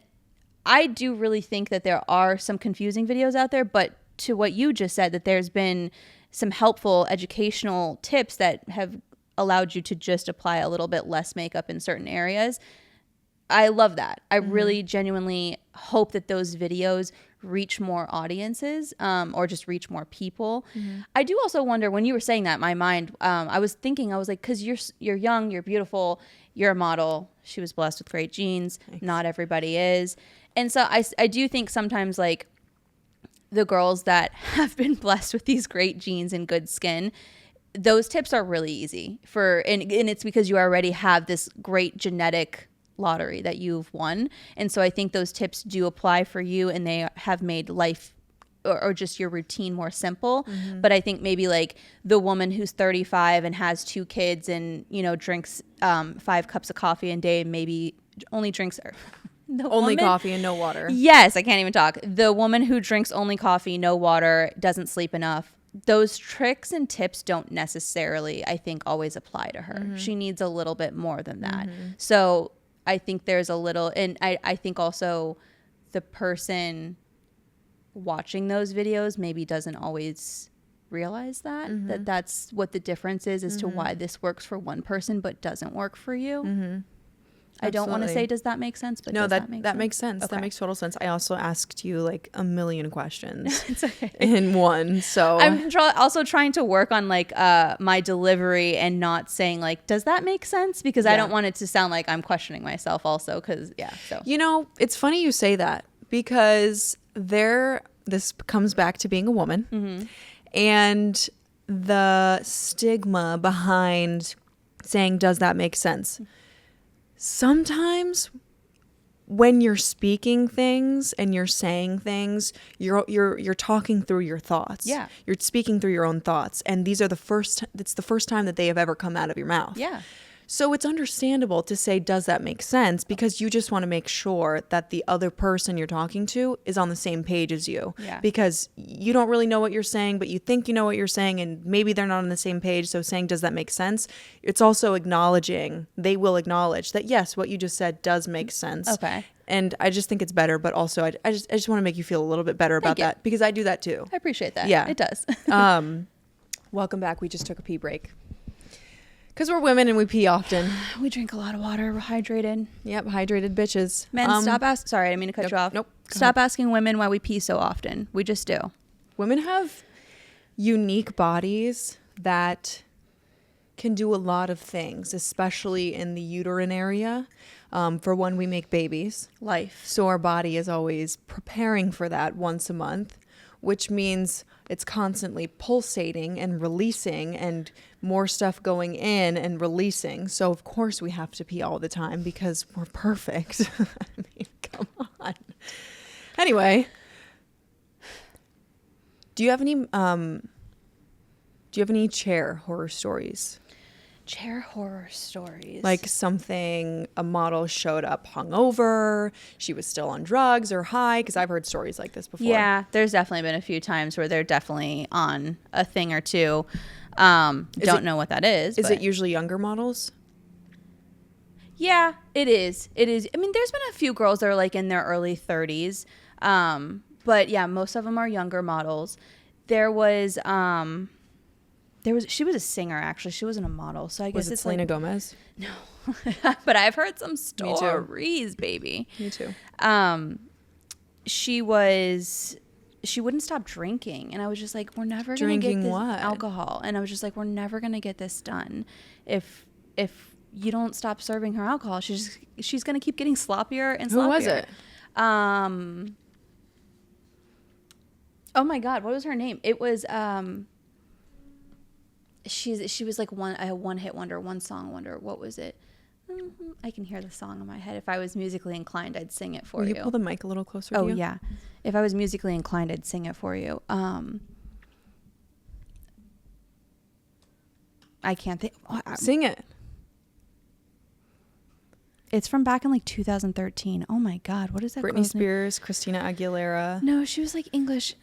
I do really think that there are some confusing videos out there, but to what you just said, that there's been some helpful educational tips that have allowed you to just apply a little bit less makeup in certain areas. I love that. I really genuinely hope that those videos reach more audiences, or just reach more people. I do also wonder, when you were saying that, my mind, I was like, because you're young, you're beautiful, you're a model. She was blessed with great genes. Thanks. Not everybody is. And so I do think sometimes like the girls that have been blessed with these great genes and good skin, those tips are really easy and it's because you already have this great genetic lottery that you've won. And so I think those tips do apply for you, and they have made life or just your routine more simple. But I think maybe like the woman who's 35 and has 2 kids and, you know, drinks 5 cups of coffee a day, maybe only drinks coffee and no water. Yes, I can't even talk. The woman who drinks only coffee, no water, doesn't sleep enough. Those tricks and tips don't necessarily, I think, always apply to her. She needs a little bit more than that. So I think there's a little, and I think also the person watching those videos maybe doesn't always realize that that's what the difference is as to why this works for one person but doesn't work for you. I don't want to say, does that make sense? But no, that makes sense. Okay. That makes total sense. I also asked you like a million questions it's okay. in one. So I'm also trying to work on like my delivery and not saying like, does that make sense? Because I don't want it to sound like I'm questioning myself also. So, you know, it's funny you say that, because this comes back to being a woman and the stigma behind saying, does that make sense? Sometimes when you're speaking things and you're saying things, you're talking through your thoughts. Yeah. You're speaking through your own thoughts. And it's the first time that they have ever come out of your mouth. Yeah. So it's understandable to say, does that make sense? Because you just want to make sure that the other person you're talking to is on the same page as you. Yeah. Because you don't really know what you're saying, but you think you know what you're saying, and maybe they're not on the same page. So saying, does that make sense? It's also acknowledging, they will acknowledge that, yes, what you just said does make sense. Okay. And I just think it's better, but also I just want to make you feel a little bit better about that, because I do that too. I appreciate that. Yeah. It does. Welcome back. We just took a pee break. Because we're women and we pee often. We drink a lot of water. We're hydrated. Yep, hydrated bitches. Men, stop asking. Sorry, I didn't mean to cut you off. Nope. Stop asking women why we pee so often. We just do. Women have unique bodies that can do a lot of things, especially in the uterine area. For when we make babies. Life. So our body is always preparing for that once a month, which means it's constantly pulsating and releasing and more stuff going in and releasing. So of course we have to pee all the time because we're perfect. I mean, come on. Anyway, do you have any chair horror stories? Chair horror stories. Like something, a model showed up hungover, she was still on drugs or high, because I've heard stories like this before. Yeah, there's definitely been a few times where they're definitely on a thing or two. Don't know what that is. Is it usually younger models? Yeah, it is. It is. I mean, there's been a few girls that are like in their early 30s. But yeah, most of them are younger models. She was a singer, actually. She wasn't a model. So I guess it's Selena like, Gomez? No. But I've heard some stories, baby. Me too. She wouldn't stop drinking. And I was just like, we're never going to get this alcohol. And I was just like, we're never going to get this done. If you don't stop serving her alcohol, she's going to keep getting sloppier and sloppier. Who was it? Oh my God, what was her name? It was she was like a one-hit wonder, one song wonder. What was it? I can hear the song in my head. If I was musically inclined, I'd sing it for you. Will you pull the mic a little closer to you? Oh yeah. If I was musically inclined, I'd sing it for you. I can't think. Sing it. It's from back in like 2013. Oh my God, what is that? Britney Spears, Christina Aguilera. No, she was like English.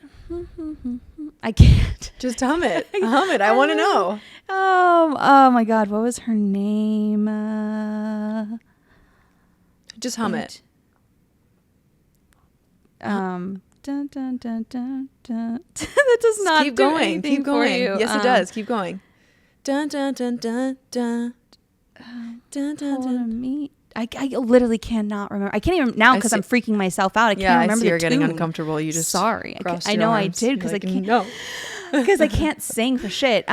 I can't. Just hum it. Hum it. I want to know. Oh my God, what was her name? Just hum it. Dun, dun, dun, dun, dun. That does not keep do going. anything Keep going. For you. Yes, it does. Keep going. Dun dun dun dun dun. Dun dun dun. I literally cannot remember. I can't even now because I'm freaking myself out. I can't remember. I see you're getting uncomfortable. You just sorry. I know I did because I can't. No, because I can't sing for shit.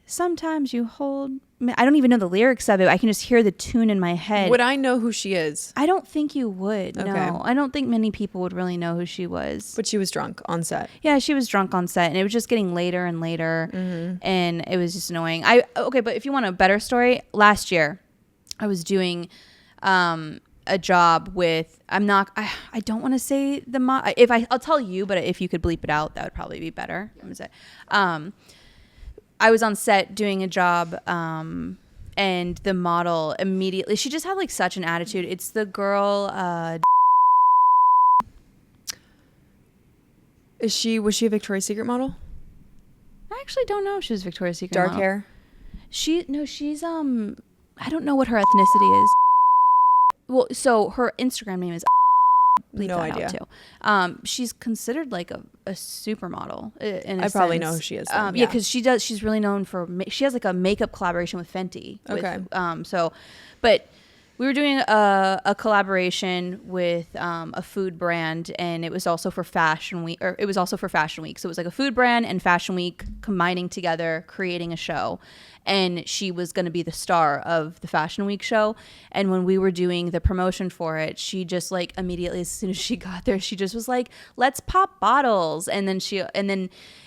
Sometimes you hold. I don't even know the lyrics of it. I can just hear the tune in my head. Would I know who she is? I don't think you would. Okay. No, I don't think many people would really know who she was. But she was drunk on set. Yeah, she was drunk on set, and it was just getting later and later, and it was just annoying. But if you want a better story, last year, I was doing a job with. I don't want to say the I'll tell you, but if you could bleep it out, that would probably be better. I was on set doing a job, and the model immediately, she just had like such an attitude. It's the girl. Was she a Victoria's Secret model? I actually don't know if she was Victoria's Secret Dark model. hair? She's I don't know what her ethnicity is. Well, so her Instagram name is no idea. Too. She's considered like a supermodel in a I probably sense. know who she is. Yeah, because she's really known for she has like a makeup collaboration with Fenty. Okay. But we were doing a collaboration with a food brand, and it was also for Fashion Week, or it was also for Fashion Week. So it was like a food brand and Fashion Week combining together, creating a show. And she was going to be the star of the Fashion Week show. And when we were doing the promotion for it, she just like immediately, as soon as she got there, she just was like, "Let's pop bottles." And then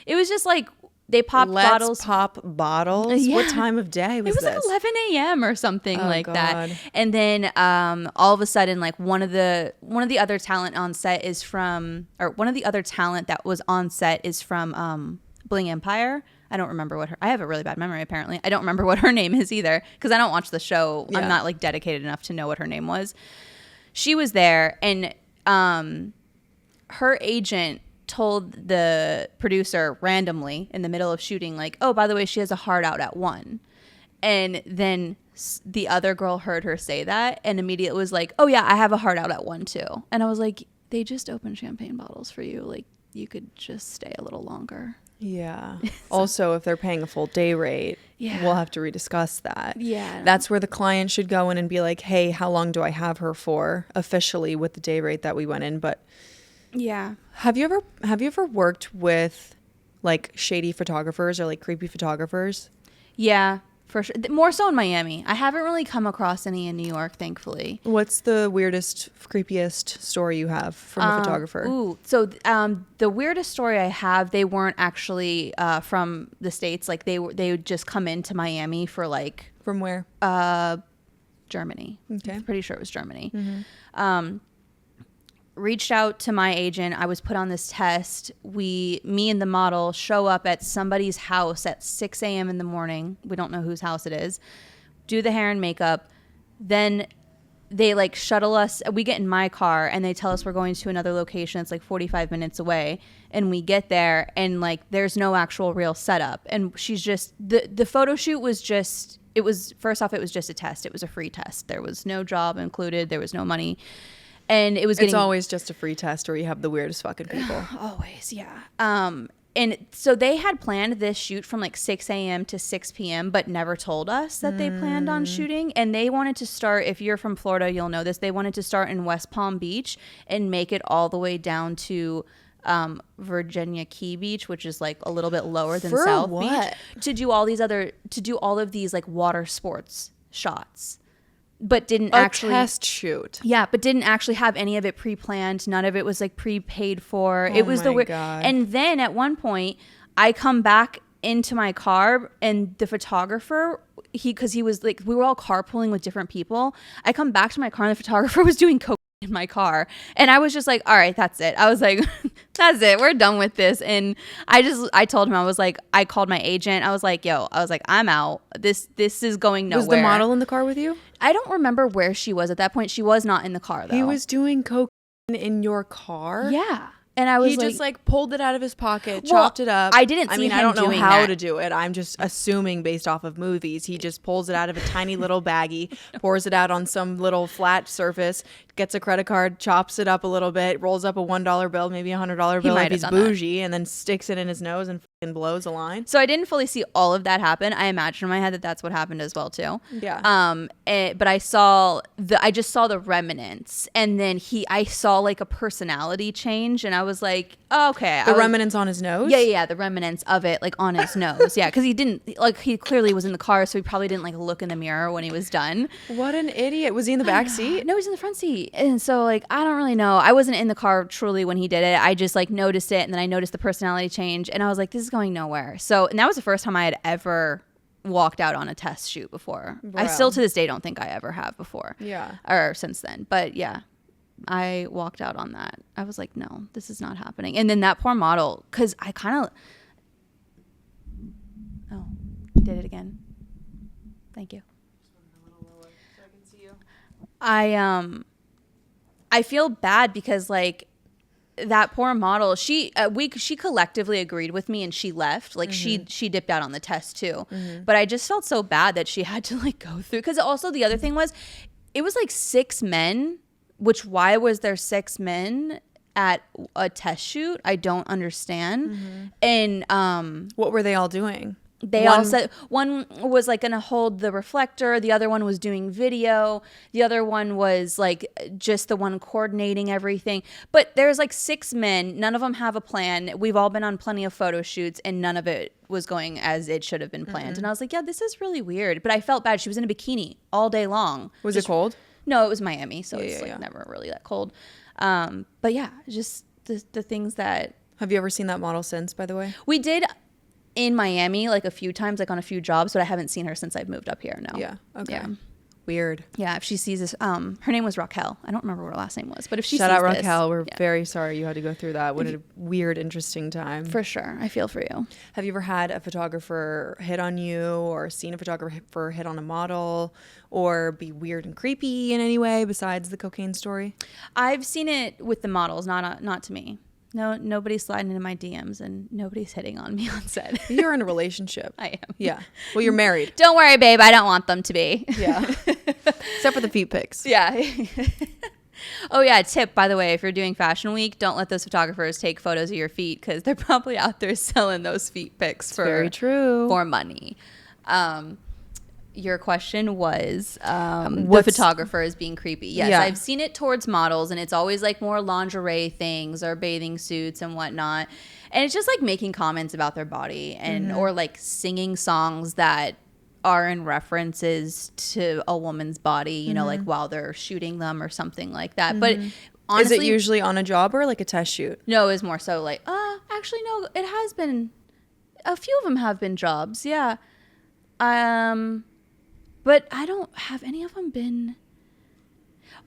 it was just like, they popped bottles. Let's pop bottles? Yeah. What time of day was this? It was like 11 a.m. or something that. And then all of a sudden, like one of the other talent on set is from, or one of the other talent that was on set is from Bling Empire. I don't remember what I have a really bad memory apparently. I don't remember what her name is either because I don't watch the show. Yeah. I'm not like dedicated enough to know what her name was. She was there, and her agent told the producer randomly in the middle of shooting, like, oh, by the way, she has a heart out at 1. And then the other girl heard her say that and immediately was like, oh yeah, I have a heart out at 1 too. And I was like, they just opened champagne bottles for you. Like, you could just stay a little longer. Yeah. Also, if they're paying a full day rate, we'll have to rediscuss that. Yeah. That's where the client should go in and be like, hey, how long do I have her for officially with the day rate that we went in? But yeah. Have you ever worked with like shady photographers or like creepy photographers? Yeah, for sure. More so in Miami. I haven't really come across any in New York, thankfully. What's the weirdest, creepiest story you have from a photographer? The weirdest story I have, they weren't actually from the States. Like they would just come into Miami for like. From where? Germany. Okay. I'm pretty sure it was Germany. Mm-hmm. Reached out to my agent. I was put on this test. Me and the model show up at somebody's house at 6 a.m. in the morning. We don't know whose house it is. Do the hair and makeup. Then they like shuttle us. We get in my car and they tell us we're going to another location. It's like 45 minutes away. And we get there and like there's no actual real setup. And she's just, the photo shoot was just, first off, it was just a test. It was a free test. There was no job included. There was no money. And it's always just a free test where you have the weirdest fucking people. Always, yeah. And so they had planned this shoot from like 6 a.m. to 6 p.m., but never told us that they planned on shooting. And they wanted to start, if you're from Florida, you'll know this, they wanted to start in West Palm Beach and make it all the way down to Virginia Key Beach, which is like a little bit lower than South Beach. To do all of these like water sports shots. But didn't actually test shoot. Yeah, but didn't actually have any of it pre-planned. None of it was like prepaid for. Oh, it was the weird. And then at one point, I come back into my car, and the photographer, because he was like, we were all carpooling with different people. I come back to my car, and the photographer was doing coke in my car, and I was just like, all right, that's it. I was like, that's it, we're done with this. And I told him, I was like, I called my agent, I was like, I'm out, this is going nowhere. Was the model in the car with you? I don't remember where she was at that point. She was not in the car though. He was doing cocaine in your car? Yeah. And I was he just like pulled it out of his pocket, chopped it up. I didn't see him I don't know doing how that. to do it. I'm just assuming based off of movies. He just pulls it out of a tiny little baggie, pours it out on some little flat surface, gets a credit card, chops it up a little bit, rolls up a $1 bill, maybe a $100 bill if he's bougie, and then sticks it in his nose and fucking blows a line. So I didn't fully see all of that happen. I imagine in my head that that's what happened as well too. Yeah. But I just saw the remnants, and then I saw like a personality change, and I was like, oh, okay. The remnants on his nose? Yeah, the remnants of it like on his nose. Yeah, because he clearly was in the car, so he probably didn't like look in the mirror when he was done. What an idiot. Was he in the back seat? No, he was in the front seat. And so like, I don't really know. I wasn't in the car truly when he did it. I just like noticed it, and then I noticed the personality change, and I was like, this is going nowhere. So, and that was the first time I had ever walked out on a test shoot before. Bro. I still to this day don't think I ever have before. Yeah. Or since then. But yeah, I walked out on that. I was like, no, this is not happening. And then that poor model, because I kind of... Oh, did it again. Thank you. I feel bad because like that poor model, she collectively agreed with me and she left. Like she dipped out on the test too. Mm-hmm. But I just felt so bad that she had to like go through, because also the other thing was it was like 6 men, which why was there 6 men at a test shoot? I don't understand. Mm-hmm. And what were they all doing? They all said one was like gonna hold the reflector, the other one was doing video, the other one was like just the one coordinating everything. But there's like 6 men, none of them have a plan. We've all been on plenty of photo shoots and none of it was going as it should have been planned. Mm-hmm. And I was like, yeah, this is really weird. But I felt bad. She was in a bikini all day long. Was it cold? No, it was Miami, so it's never really that cold. But yeah, just the things that... Have you ever seen that model since, by the way? We did in Miami like a few times, like on a few jobs, but I haven't seen her since I've moved up here. No. Yeah. Okay. Yeah. Weird. Yeah, if she sees this, her name was Raquel. I don't remember what her last name was, but if she Shout sees out Raquel. We're yeah, very sorry you had to go through that. What a weird, interesting time. for sure. I feel for you. Have you ever had a photographer hit on you or seen a photographer hit on a model or be weird and creepy in any way besides the cocaine story? I've seen it with the models, not to me. No, nobody's sliding into my DMs and nobody's hitting on me on set. You're in a relationship. I am. Yeah. Well, you're married. Don't worry, babe. I don't want them to be. Yeah. Except for the feet pics. Yeah. Oh, yeah. Tip, by the way, if you're doing Fashion Week, don't let those photographers take photos of your feet because they're probably out there selling those feet pics Very true. for money. Your question was the photographer is being creepy. Yes, yeah. I've seen it towards models, and it's always like more lingerie things or bathing suits and whatnot. And it's just like making comments about their body and or like singing songs that are in references to a woman's body, you know, like while they're shooting them or something like that. But honestly, is it usually on a job or like a test shoot? No, it's more so like, actually, no, it has been. A few of them have been jobs, yeah. But I don't have any of them been.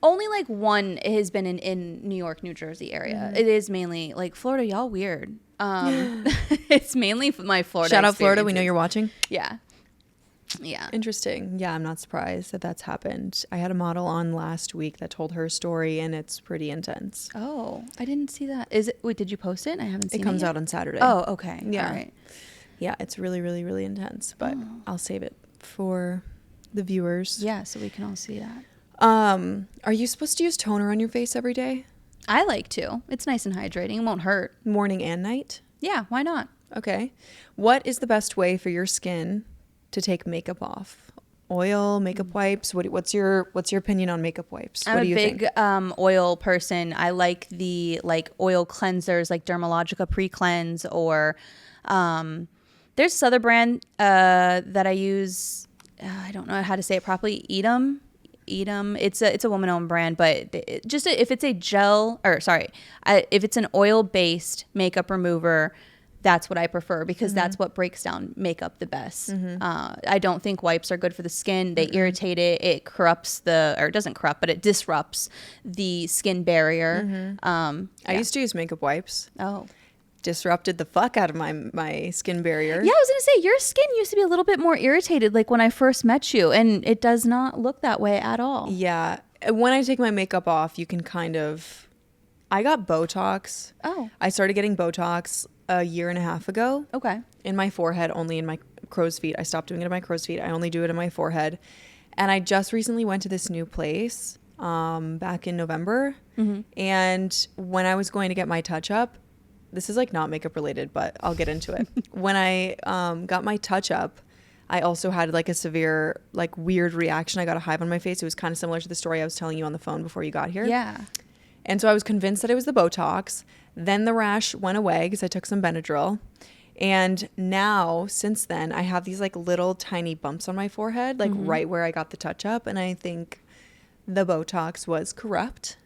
Only like one has been in New York, New Jersey area. It is mainly like Florida. Y'all weird. It's mainly my Florida. Shout out Florida. We know you're watching. Yeah. Yeah. Interesting. Yeah, I'm not surprised that that's happened. I had a model on last week that told her story, and it's pretty intense. Oh, I didn't see that. Is it? Wait, did you post it? I haven't seen it. It comes out on Saturday. Oh, okay. Yeah. All right. Yeah, it's really, really, really intense, but I'll save it for the viewers. Yeah, so we can all see that. Are you supposed to use toner on your face every day? I like to. It's nice and hydrating. It won't hurt. Morning and night? Yeah, why not? Okay. What is the best way for your skin to take makeup off? Oil, makeup wipes? What's your opinion on makeup wipes? I'm a big oil person. I like the oil cleansers like Dermalogica Pre-Cleanse or there's this other brand that I use. I don't know how to say it properly. Edam. It's a woman-owned brand, but just if it's a gel if it's an oil-based makeup remover, that's what I prefer because that's what breaks down makeup the best. I don't think wipes are good for the skin. They irritate it. It corrupts it doesn't corrupt, but it disrupts the skin barrier. I used to use makeup wipes. Oh. Disrupted the fuck out of my skin barrier. Yeah, I was gonna say your skin used to be a little bit more irritated like when I first met you, and it does not look that way at all. Yeah, when I take my makeup off, you can I got Botox. Oh. I started getting Botox a year and a half ago. Okay. In my forehead, only in my crow's feet. I stopped doing it in my crow's feet. I only do it in my forehead. And I just recently went to this new place back in November. And when I was going to get my touch-up, this is like not makeup related, but I'll get into it. When I got my touch-up, I also had like a severe, like weird reaction. I got a hive on my face. It was kind of similar to the story I was telling you on the phone before you got here. Yeah. And so I was convinced that it was the Botox. Then the rash went away because I took some Benadryl. And now, since then, I have these like little tiny bumps on my forehead, like right where I got the touch-up. And I think the Botox was corrupt.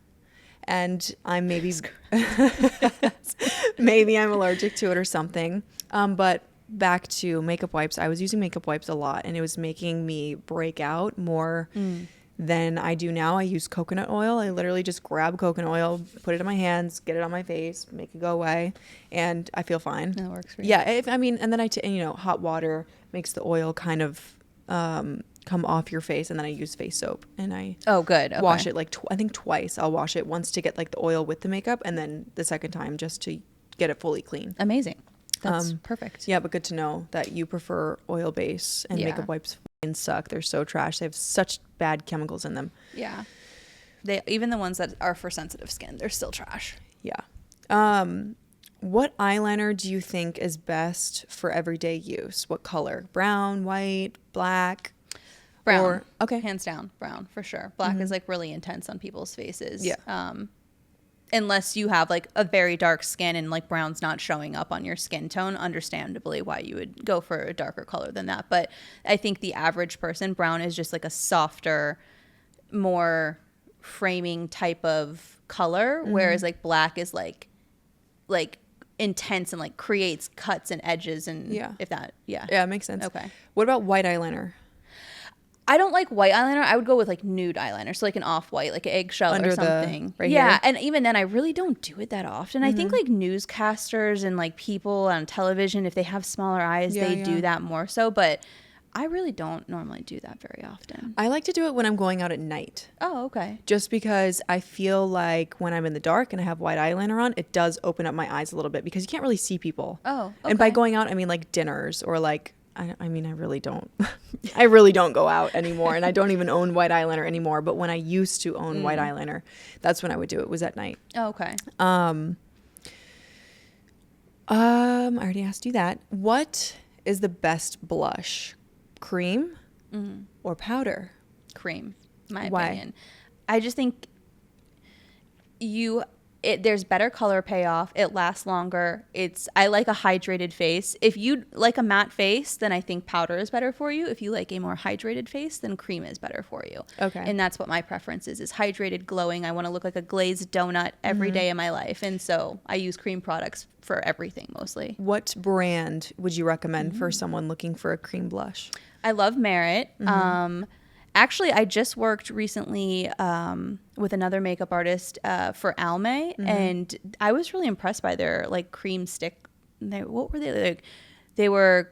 And I'm maybe I'm allergic to it or something. But back to makeup wipes. I was using makeup wipes a lot, and it was making me break out more than I do now. I use coconut oil. I literally just grab coconut oil, put it in my hands, get it on my face, make it go away, and I feel fine. That works for you. Yeah, and then hot water makes the oil kind of come off your face, and then I use face soap, and I wash it like I think twice. I'll wash it once to get like the oil with the makeup, and then the second time just to get it fully clean. Amazing. That's perfect. Yeah, but good to know that you prefer oil base, and makeup wipes fucking suck. They're so trash. They have such bad chemicals in them. Yeah. Even the ones that are for sensitive skin, they're still trash. Yeah. What eyeliner do you think is best for everyday use? What color? Brown, white, black? Brown. Okay. Hands down, brown for sure. Black is like really intense on people's faces. Yeah. Unless you have like a very dark skin and like brown's not showing up on your skin tone, understandably why you would go for a darker color than that. But I think the average person, brown is just like a softer, more framing type of color, whereas like black is like intense and like creates cuts and edges and yeah, if that it makes sense. Okay. What about white eyeliner? I don't like white eyeliner. I would go with like nude eyeliner. So like an off-white, like an eggshell Under or the- something. right yeah. here? And even then I really don't do it that often. I think like newscasters and like people on television, if they have smaller eyes, Yeah, they yeah. do that more so. But I really don't normally do that very often. I like to do it when I'm going out at night. Oh, okay. Just because I feel like when I'm in the dark and I have white eyeliner on, it does open up my eyes a little bit because you can't really see people. Oh, okay. And by going out, I mean like dinners or like, I mean, I really don't. I really don't go out anymore. And I don't even own white eyeliner anymore. But when I used to own white eyeliner, that's when I would do it, was at night. Oh, okay. I already asked you that. What is the best blush? Cream or powder? Cream, my Why? opinion. I just think there's better color payoff. It lasts longer. I like a hydrated face. If you like a matte face, then I think powder is better for you. If you like a more hydrated face, then cream is better for you. Okay. And that's what my preference is hydrated, glowing. I want to look like a glazed donut every day of my life. And so I use cream products for everything mostly. What brand would you recommend for someone looking for a cream blush? I love Merit. Actually, I just worked recently with another makeup artist for Almay, and I was really impressed by their like cream stick. What were they like? They were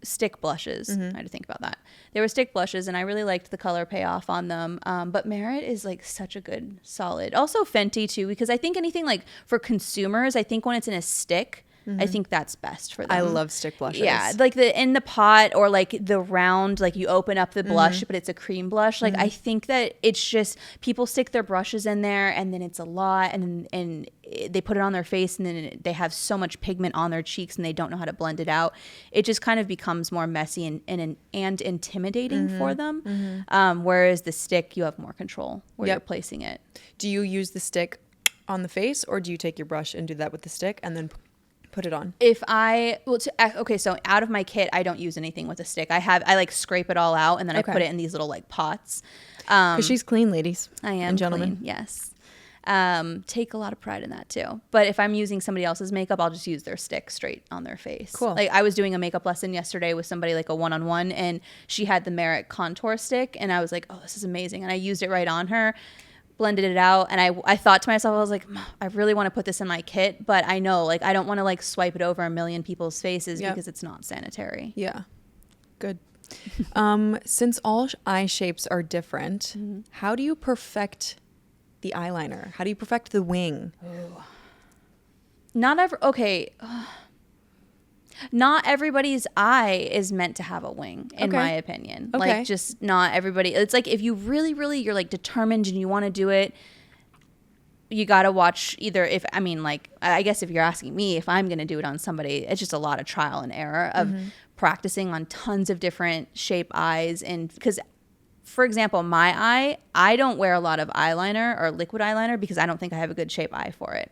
stick blushes. I had to think about that. They were stick blushes, and I really liked the color payoff on them. But Merit is like such a good solid. Also Fenty too, because I think anything like for consumers, I think when it's in a stick, I think that's best for them. I love stick blushes. Yeah, like in the pot or like the round, like you open up the blush, but it's a cream blush. Like I think that it's just people stick their brushes in there, and then it's a lot, and they put it on their face, and then they have so much pigment on their cheeks, and they don't know how to blend it out. It just kind of becomes more messy and intimidating for them. Whereas the stick, you have more control where you're placing it. Do you use the stick on the face, or do you take your brush and do that with the stick and then put it on? So out of my kit, I don't use anything with a stick. I like scrape it all out, and then I put it in these little like pots. Because she's clean, ladies. I am and gentlemen. clean, yes. Take a lot of pride in that too. But if I'm using somebody else's makeup, I'll just use their stick straight on their face. Cool. Like I was doing a makeup lesson yesterday with somebody, like a one-on-one, and she had the Merit contour stick, and I was like, oh, this is amazing. And I used it right on her, blended it out, and I thought to myself, I was like, I really want to put this in my kit, but I know like I don't want to like swipe it over a million people's faces because it's not sanitary. Yeah. Good. Since all eye shapes are different, how do you perfect the eyeliner? How do you perfect the wing? Not everybody's eye is meant to have a wing, in my opinion. Okay. Like, just not everybody. It's like if you really, really, you're like determined and you want to do it, you got to watch either I guess if you're asking me if I'm going to do it on somebody, it's just a lot of trial and error of practicing on tons of different shape eyes. And because, for example, my eye, I don't wear a lot of eyeliner or liquid eyeliner because I don't think I have a good shape eye for it.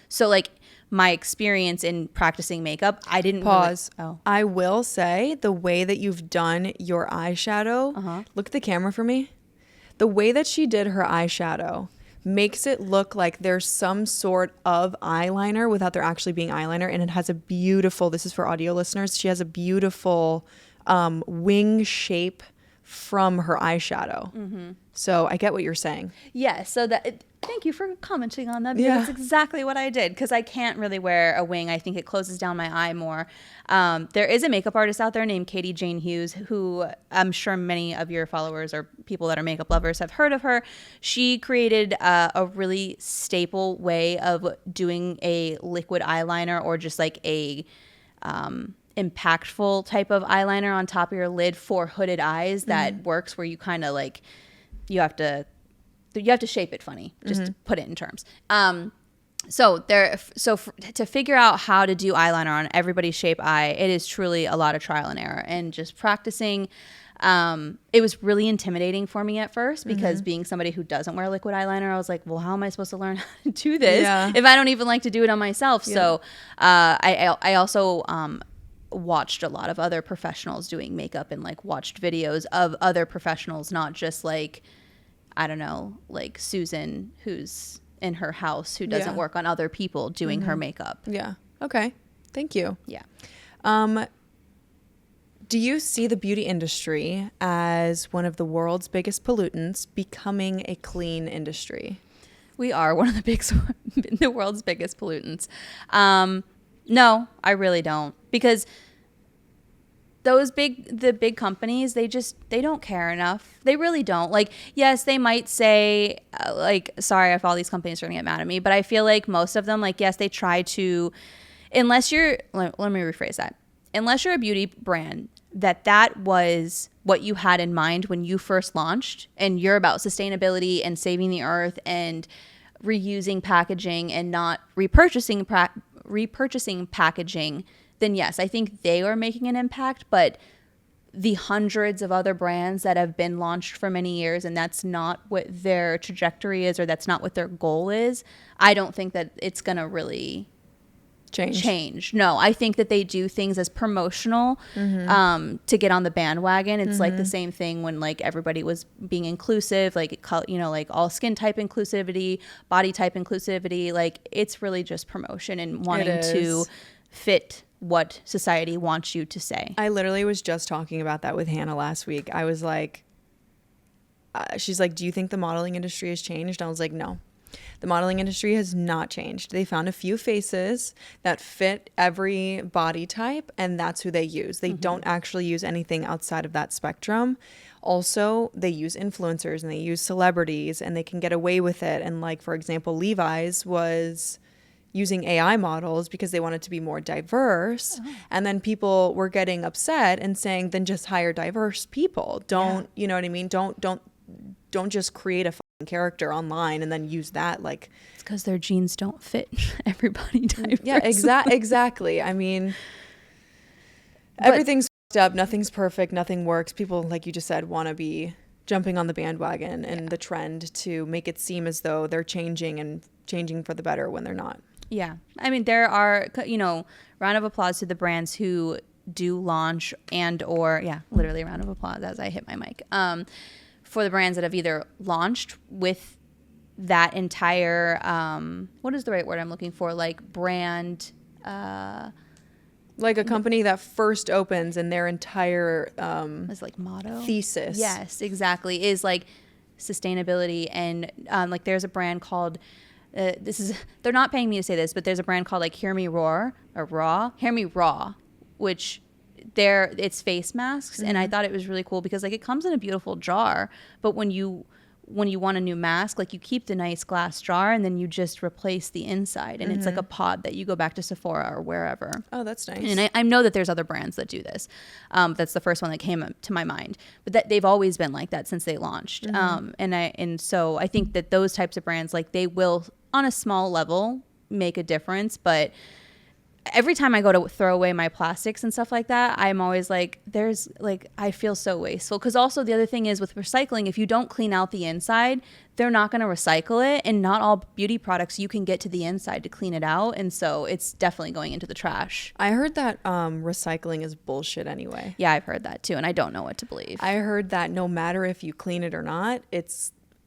So like my experience in practicing makeup, I didn't Pause. Really, I will say the way that you've done your eyeshadow, look at the camera for me. The way that she did her eyeshadow makes it look like there's some sort of eyeliner without there actually being eyeliner. And it has a beautiful, this is for audio listeners, she has a beautiful wing shape from her eyeshadow. So I get what you're saying. Yeah, so thank you for commenting on that, because that's exactly what I did, because I can't really wear a wing. I think it closes down my eye more. There is a makeup artist out there named Katie Jane Hughes, who I'm sure many of your followers or people that are makeup lovers have heard of her. She created a really staple way of doing a liquid eyeliner, or just like a impactful type of eyeliner on top of your lid for hooded eyes that works, where you kind of like you have to shape it funny, just to put it in terms. To figure out how to do eyeliner on everybody's shape eye, it is truly a lot of trial and error and just practicing. It was really intimidating for me at first, because being somebody who doesn't wear liquid eyeliner, I was like, well, how am I supposed to learn how to do this if I don't even like to do it on myself? So I also watched a lot of other professionals doing makeup, and like watched videos of other professionals, not just like, I don't know, like Susan, who's in her house, who doesn't work on other people doing her makeup. Yeah. Okay. Thank you. Yeah. Do you see the beauty industry as one of the world's biggest pollutants becoming a clean industry? We are one of the world's biggest pollutants. No, I really don't, because the big companies, they don't care enough. They really don't. Like, yes, they might say, like, sorry if all these companies are gonna get mad at me, but I feel like most of them, like, yes, they try to, let me rephrase that. Unless you're a beauty brand, that was what you had in mind when you first launched, and you're about sustainability and saving the earth and reusing packaging and not repurchasing packaging, then yes, I think they are making an impact. But the hundreds of other brands that have been launched for many years, and that's not what their trajectory is, or that's not what their goal is, I don't think that it's going to really change. No, I think that they do things as promotional, to get on the bandwagon. It's like the same thing when, like, everybody was being inclusive, like, like all skin type inclusivity, body type inclusivity. Like, it's really just promotion and wanting to fit what society wants you to say. I literally was just talking about that with Hannah last week. I was like, she's like, do you think the modeling industry has changed? I was like, no. The modeling industry has not changed. They found a few faces that fit every body type, and that's who they use. They don't actually use anything outside of that spectrum. Also, they use influencers and they use celebrities, and they can get away with it. And, like, for example, Levi's was using AI models because they wanted to be more diverse. And then people were getting upset and saying, then just hire diverse people. Don't, you know what I mean? Don't just create a character online and then use that. Like, it's because their jeans don't fit everybody diverse. Yeah, exactly. I mean, everything's fucked up, nothing's perfect, nothing works. People, like you just said, want to be jumping on the bandwagon and the trend to make it seem as though they're changing for the better when they're not. Yeah. I mean, there are, round of applause to the brands who do launch literally a round of applause as I hit my mic. For the brands that have either launched with that entire, what is the right word I'm looking for? Like, brand, like a company that first opens and their entire is like motto thesis. Yes, exactly. Is like sustainability. And like, there's a brand called, they're not paying me to say this, but there's a brand called, like, Hear Me Raw, which it's face masks. And I thought it was really cool because, like, it comes in a beautiful jar, but when you want a new mask, like, you keep the nice glass jar and then you just replace the inside, and it's like a pod that you go back to Sephora or wherever. Oh, that's nice. And I know that there's other brands that do this. That's the first one that came to my mind, but that they've always been like that since they launched. And so I think that those types of brands, like, they will on a small level make a difference. But every time I go to throw away my plastics and stuff like that, I'm always like, I feel so wasteful. Because also the other thing is with recycling, if you don't clean out the inside, they're not going to recycle it. And not all beauty products you can get to the inside to clean it out. And so it's definitely going into the trash. I heard that recycling is bullshit anyway. Yeah, I've heard that too. And I don't know what to believe. I heard that no matter if you clean it or not,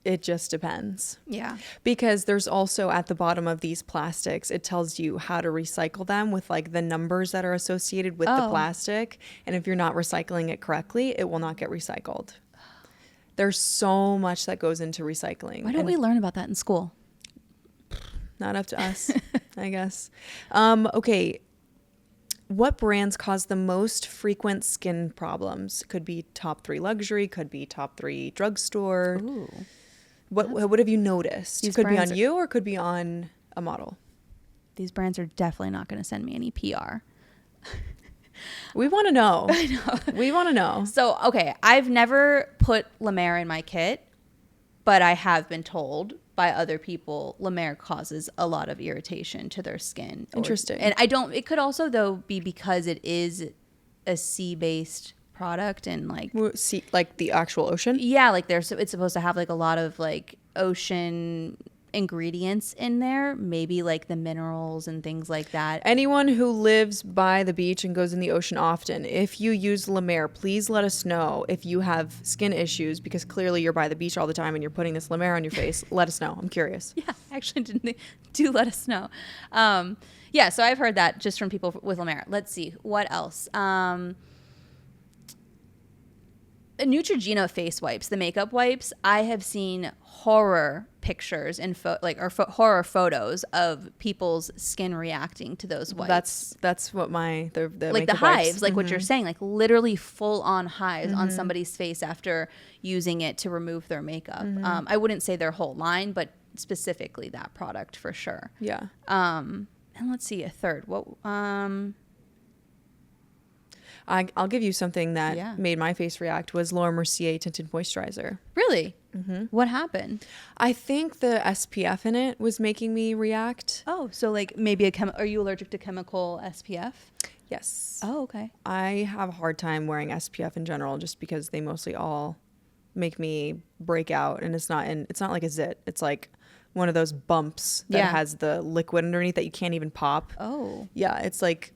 it just depends. Yeah. Because there's also at the bottom of these plastics, it tells you how to recycle them with, like, the numbers that are associated with the plastic. And if you're not recycling it correctly, it will not get recycled. There's so much that goes into recycling. Why don't we learn about that in school? Not up to us, I guess. Okay. What brands cause the most frequent skin problems? Could be top 3 luxury, could be top 3 drugstore. Ooh. What have you noticed? It could be on you or could be on a model. These brands are definitely not going to send me any PR. We want to know. I know. We want to know. So, okay, I've never put La Mer in my kit, but I have been told by other people La Mer causes a lot of irritation to their skin. Interesting. And it could also, though, be because it is a sea-based product and, like, like the actual ocean. Yeah, like it's supposed to have, like, a lot of, like, ocean ingredients in there, maybe like the minerals and things like that. Anyone who lives by the beach and goes in the ocean often, if you use La Mer, please let us know if you have skin issues, because clearly you're by the beach all the time and you're putting this La Mer on your face. Let us know. I'm curious. Yeah, actually, do let us know. Yeah, so I've heard that just from people with La Mer. Let's see what else. Neutrogena face wipes, the makeup wipes, I have seen horror pictures and horror photos of people's skin reacting to those wipes. That's what the like the makeup hives, wipes. like what you're saying, like literally full on hives on somebody's face after using it to remove their makeup. I wouldn't say their whole line, but specifically that product for sure. Yeah. And let's see a third. I'll give you something that Yeah. made my face react was Laura Mercier tinted moisturizer. Really? What happened? I think the SPF in it was making me react. Oh, so like maybe are you allergic to chemical SPF? Yes. Oh, okay. I have a hard time wearing SPF in general just because they mostly all make me break out, and it's not like a zit. It's like one of those bumps that has the liquid underneath that you can't even pop. Oh. Yeah, it's like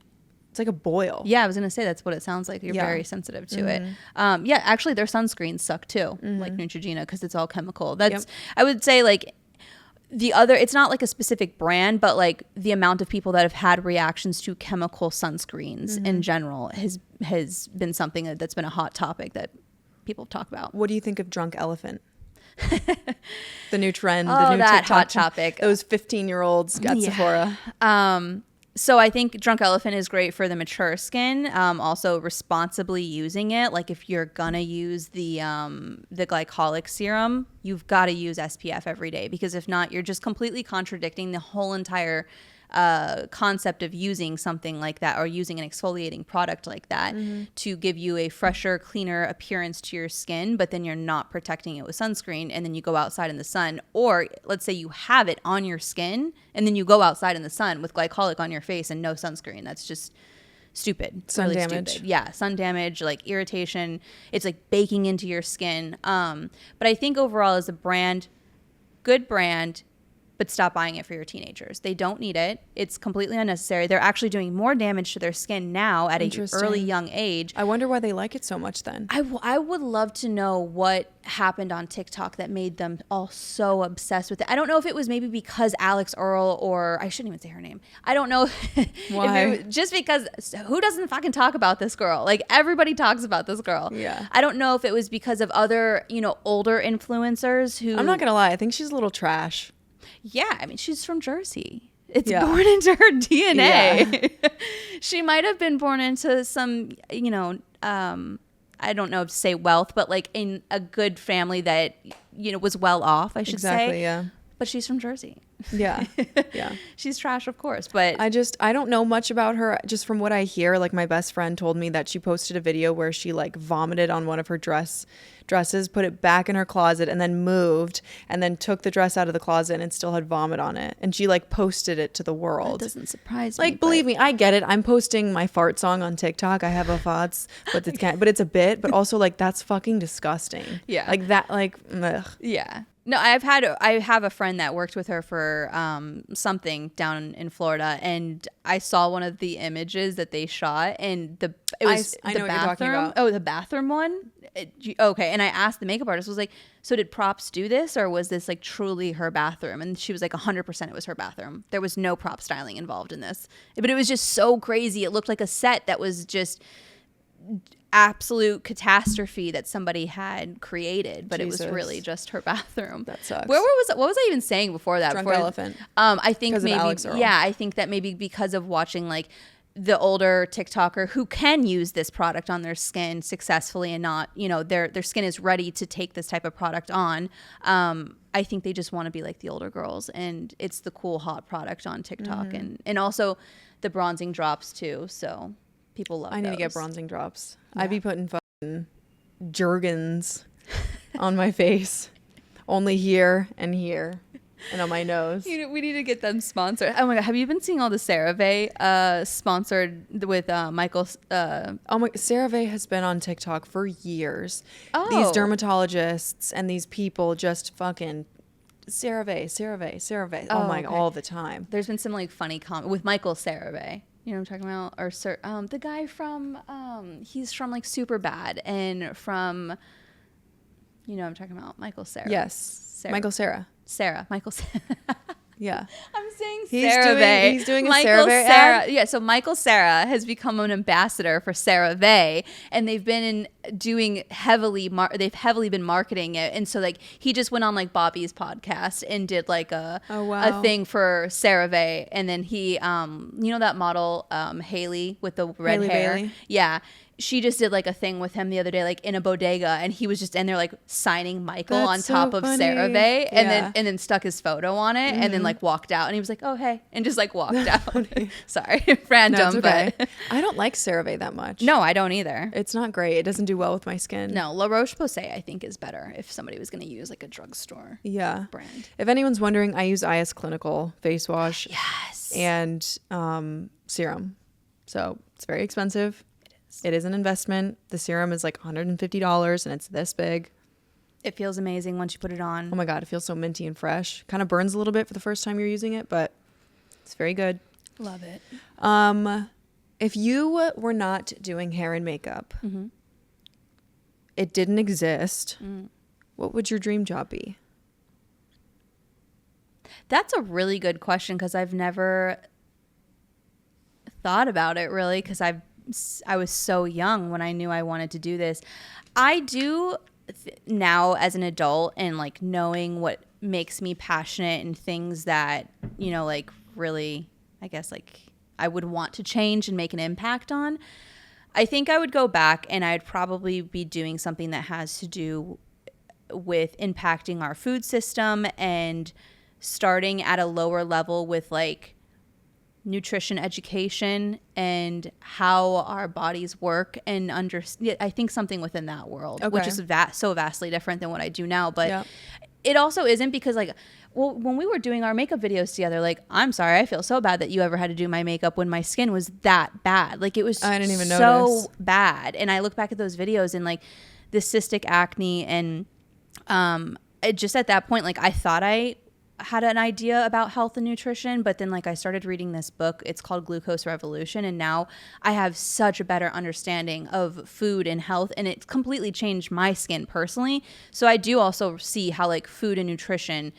a boil. Yeah, I was going to say that's what it sounds like. You're very sensitive to it. Yeah, actually their sunscreens suck too, like Neutrogena, because it's all chemical. That's I would say like it's not like a specific brand, but like the amount of people that have had reactions to chemical sunscreens in general has been something that's been a hot topic that people talk about. What do you think of Drunk Elephant? The new trend, Oh, the new that TikTok hot topic. Those 15-year-olds at Sephora. So I think Drunk Elephant is great for the mature skin. Also responsibly using it. Like if you're gonna use the glycolic serum, you've got to use SPF every day, because if not, you're just completely contradicting the whole entire concept of using something like that, or using an exfoliating product like that to give you a fresher, cleaner appearance to your skin, but then you're not protecting it with sunscreen, and then you go outside in the sun. Or let's say you have it on your skin and then you go outside in the sun with glycolic on your face and no sunscreen. That's just stupid. Sun really damage. Stupid. Yeah, sun damage, like irritation. It's like baking into your skin. But I think overall as a brand, good brand, but stop buying it for your teenagers. They don't need it. It's completely unnecessary. They're actually doing more damage to their skin now at an early young age. I wonder why they like it so much then. I would love to know what happened on TikTok that made them all so obsessed with it. I don't know if it was maybe because Alex Earl, or I shouldn't even say her name. I don't know. Why? Just because who doesn't fucking talk about this girl? Like everybody talks about this girl. Yeah. I don't know if it was because of other, older influencers who. I'm not going to lie. I think she's a little trash. Yeah, I mean, she's from Jersey. It's Yeah. born into her DNA. Yeah. She might have been born into some, I don't know if to say wealth, but like in a good family that, was well off, I should say. Exactly, yeah. But she's from Jersey. Yeah. Yeah. She's trash, of course, but I don't know much about her. Just from what I hear, like my best friend told me that she posted a video where she like vomited on one of her dresses, put it back in her closet, and then moved, and then took the dress out of the closet and it still had vomit on it. And she like posted it to the world. that doesn't surprise me. Like, believe me, I get it. I'm posting my fart song on TikTok. I have a farts, but it's a bit, but also like that's fucking disgusting. Yeah. Like that, like, ugh. Yeah. No, I have a friend that worked with her for something down in Florida, and I saw one of the images that they shot, and it was I the know what you're bathroom. talking about. Oh, the bathroom one. Okay, and I asked the makeup artist, was like, so did props do this, or was this like truly her bathroom? And she was like, 100% it was her bathroom. There was no prop styling involved in this, but it was just so crazy. It looked like a set that was just absolute catastrophe that somebody had created, but Jesus. It was really just her bathroom. That sucks. What was I even saying before that? Drunk Before, Elephant. I think 'Cause of maybe Alex Earl. I think that maybe because of watching like the older TikToker who can use this product on their skin successfully and not, their skin is ready to take this type of product on. I think they just want to be like the older girls, and it's the cool hot product on TikTok, and also the bronzing drops too. So people love. I need to get bronzing drops. I'd be putting fucking Jergens on my face, only here and here, and on my nose. We need to get them sponsored. Oh my god, have you been seeing all the CeraVe sponsored with Michael? Oh my, CeraVe has been on TikTok for years. Oh. These dermatologists and these people just fucking CeraVe. Oh my, okay. all the time. There's been some like funny comment with Michael CeraVe. You know what I'm talking about? Or the guy from he's from like Superbad, and from I'm talking about Michael Cera. Yes, Michael Cera. Michael Cera. Yeah. I'm saying He's CeraVe. he's doing a Michael CeraVe ad? Yeah, so Michael Cera has become an ambassador for CeraVe, and they've been doing they've heavily been marketing it. And so like he just went on like Bobby's podcast and did like a thing for CeraVe, and then he that model Haley with the red Haley hair. Bailey? Yeah. She just did like a thing with him the other day, like in a bodega, and he was just in there like signing Michael That's on so top of funny. CeraVe, and Yeah. then stuck his photo on it, and then like walked out, and he was like, "Oh hey," and just like walked out. Sorry, random, No, it's okay. but I don't like CeraVe that much. no, I don't either. It's not great. It doesn't do well with my skin. No, La Roche-Posay I think is better if somebody was going to use like a drugstore Yeah. brand. If anyone's wondering, I use IS Clinical face wash Yes. and serum. So it's very expensive. It is an investment. The serum is like $150 and it's this big. It feels amazing once you put it Oh on. my God, it feels so minty and fresh. Kind of burns a little bit for the first time you're using it, but it's very good. Love it. If you were not doing hair and makeup, it didn't exist, what would your dream job be? That's a really good question because I've never thought about it really, because I was so young when I knew I wanted to do this. I do now as an adult, and like knowing what makes me passionate and things that, like really, I guess like I would want to change and make an impact on. I think I would go back and I'd probably be doing something that has to do with impacting our food system and starting at a lower level with like nutrition education and how our bodies work, and I think something within that world, which is so vastly different than what I do now. But it also isn't, because like, well, when we were doing our makeup videos together, like, I'm sorry, I feel so bad that you ever had to do my makeup when my skin was that bad. Like it was I didn't even so notice. bad. And I look back at those videos and like the cystic acne, and it just at that point, like I thought I had an idea about health and nutrition, but then like I started reading this book. It's called Glucose Revolution, and now I have such a better understanding of food and health, and it's completely changed my skin personally. So I do also see how like food and nutrition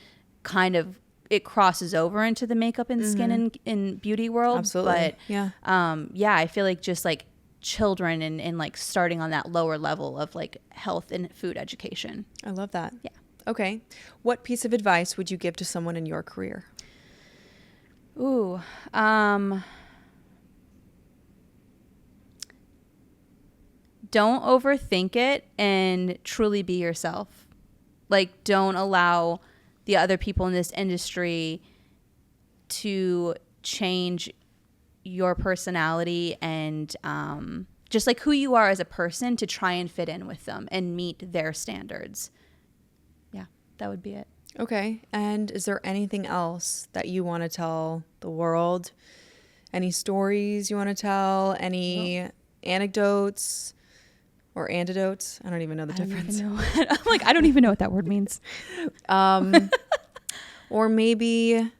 kind of, it crosses over into the makeup and skin and beauty world. Absolutely. But I feel like just like children and like starting on that lower level of like health and food education. I love that. Yeah. Okay. What piece of advice would you give to someone in your career? Ooh, don't overthink it and truly be yourself. Like, don't allow the other people in this industry to change your personality and just like who you are as a person, to try and fit in with them and meet their standards. Yeah, that would be it. Okay. And is there anything else that you want to tell the world? Any stories you want to tell? Any anecdotes or antidotes? I don't even know the difference. I'm like, I don't even know what that word means. Or maybe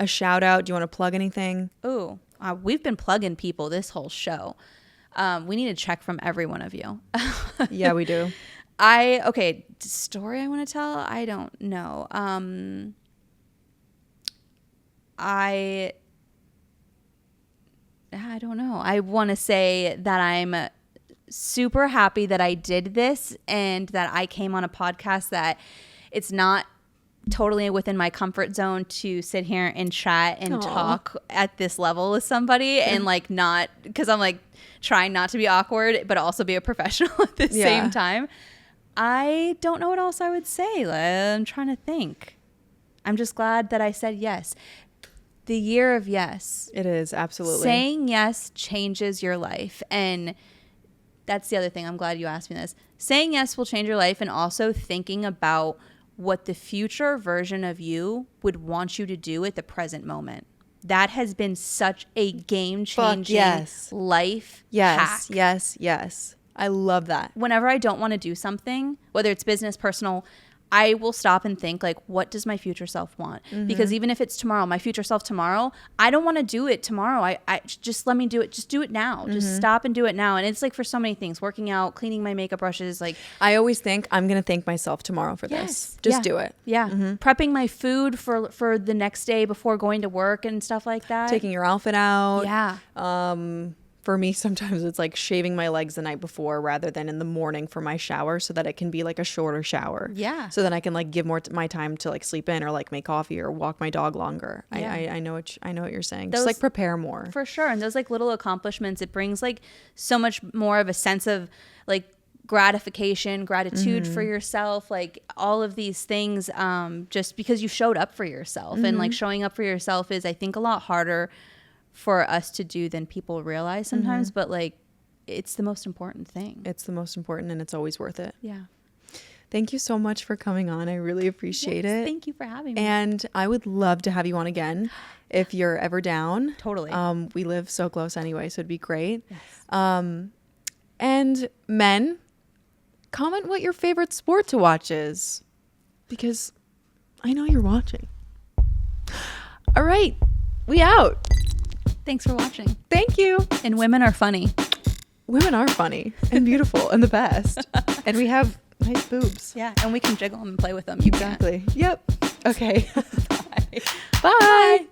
a shout out. Do you want to plug anything? Ooh, we've been plugging people this whole show. We need a check from every one of you. Yeah, we do. Story I want to tell? I don't know. I don't know. I want to say that I'm super happy that I did this and that I came on a podcast that it's not totally within my comfort zone to sit here and chat and talk at this level with somebody and like not, because I'm like trying not to be awkward but also be a professional at the same time. I don't know what else I would say. I'm trying to think. I'm just glad that I said yes. The year of yes. It is, absolutely. Saying yes changes your life. And that's the other thing. I'm glad you asked me this. Saying yes will change your life, and also thinking about what the future version of you would want you to do at the present moment. That has been such a game-changing life hack. Yes. I love that. Whenever I don't want to do something, whether it's business, personal, I will stop and think, like, what does my future self want? Because even if it's tomorrow, my future self tomorrow, I don't want to do it tomorrow. I just let me do it. Just do it now. Just stop and do it now. And it's like for so many things, working out, cleaning my makeup brushes. Like, I always think I'm going to thank myself tomorrow for this. Just do it. Yeah. Prepping my food for the next day before going to work and stuff like that. Taking your outfit out. Yeah. For me, sometimes it's like shaving my legs the night before rather than in the morning for my shower, so that it can be like a shorter shower. Yeah. So then I can like give more my time to like sleep in or like make coffee or walk my dog longer. Yeah. I know what you're saying. Just like prepare more. For sure. And those like little accomplishments, it brings like so much more of a sense of like gratification, gratitude for yourself, like all of these things, just because you showed up for yourself. And like showing up for yourself is, I think, a lot harder for us to do than people realize sometimes, but like it's the most important thing. It's the most important, and it's always worth it. Yeah. Thank you so much for coming on. I really appreciate it. Thank you for having me. And I would love to have you on again if you're ever down. Totally. We live so close anyway, so it'd be great. Yes. And men, comment what your favorite sport to watch is, because I know you're watching. All right, we out. Thanks for watching. Thank you. And women are funny. Women are funny and beautiful and the best. And we have nice boobs. Yeah, and we can jiggle them and play with them. You Exactly. Yep. Okay. Bye. Bye.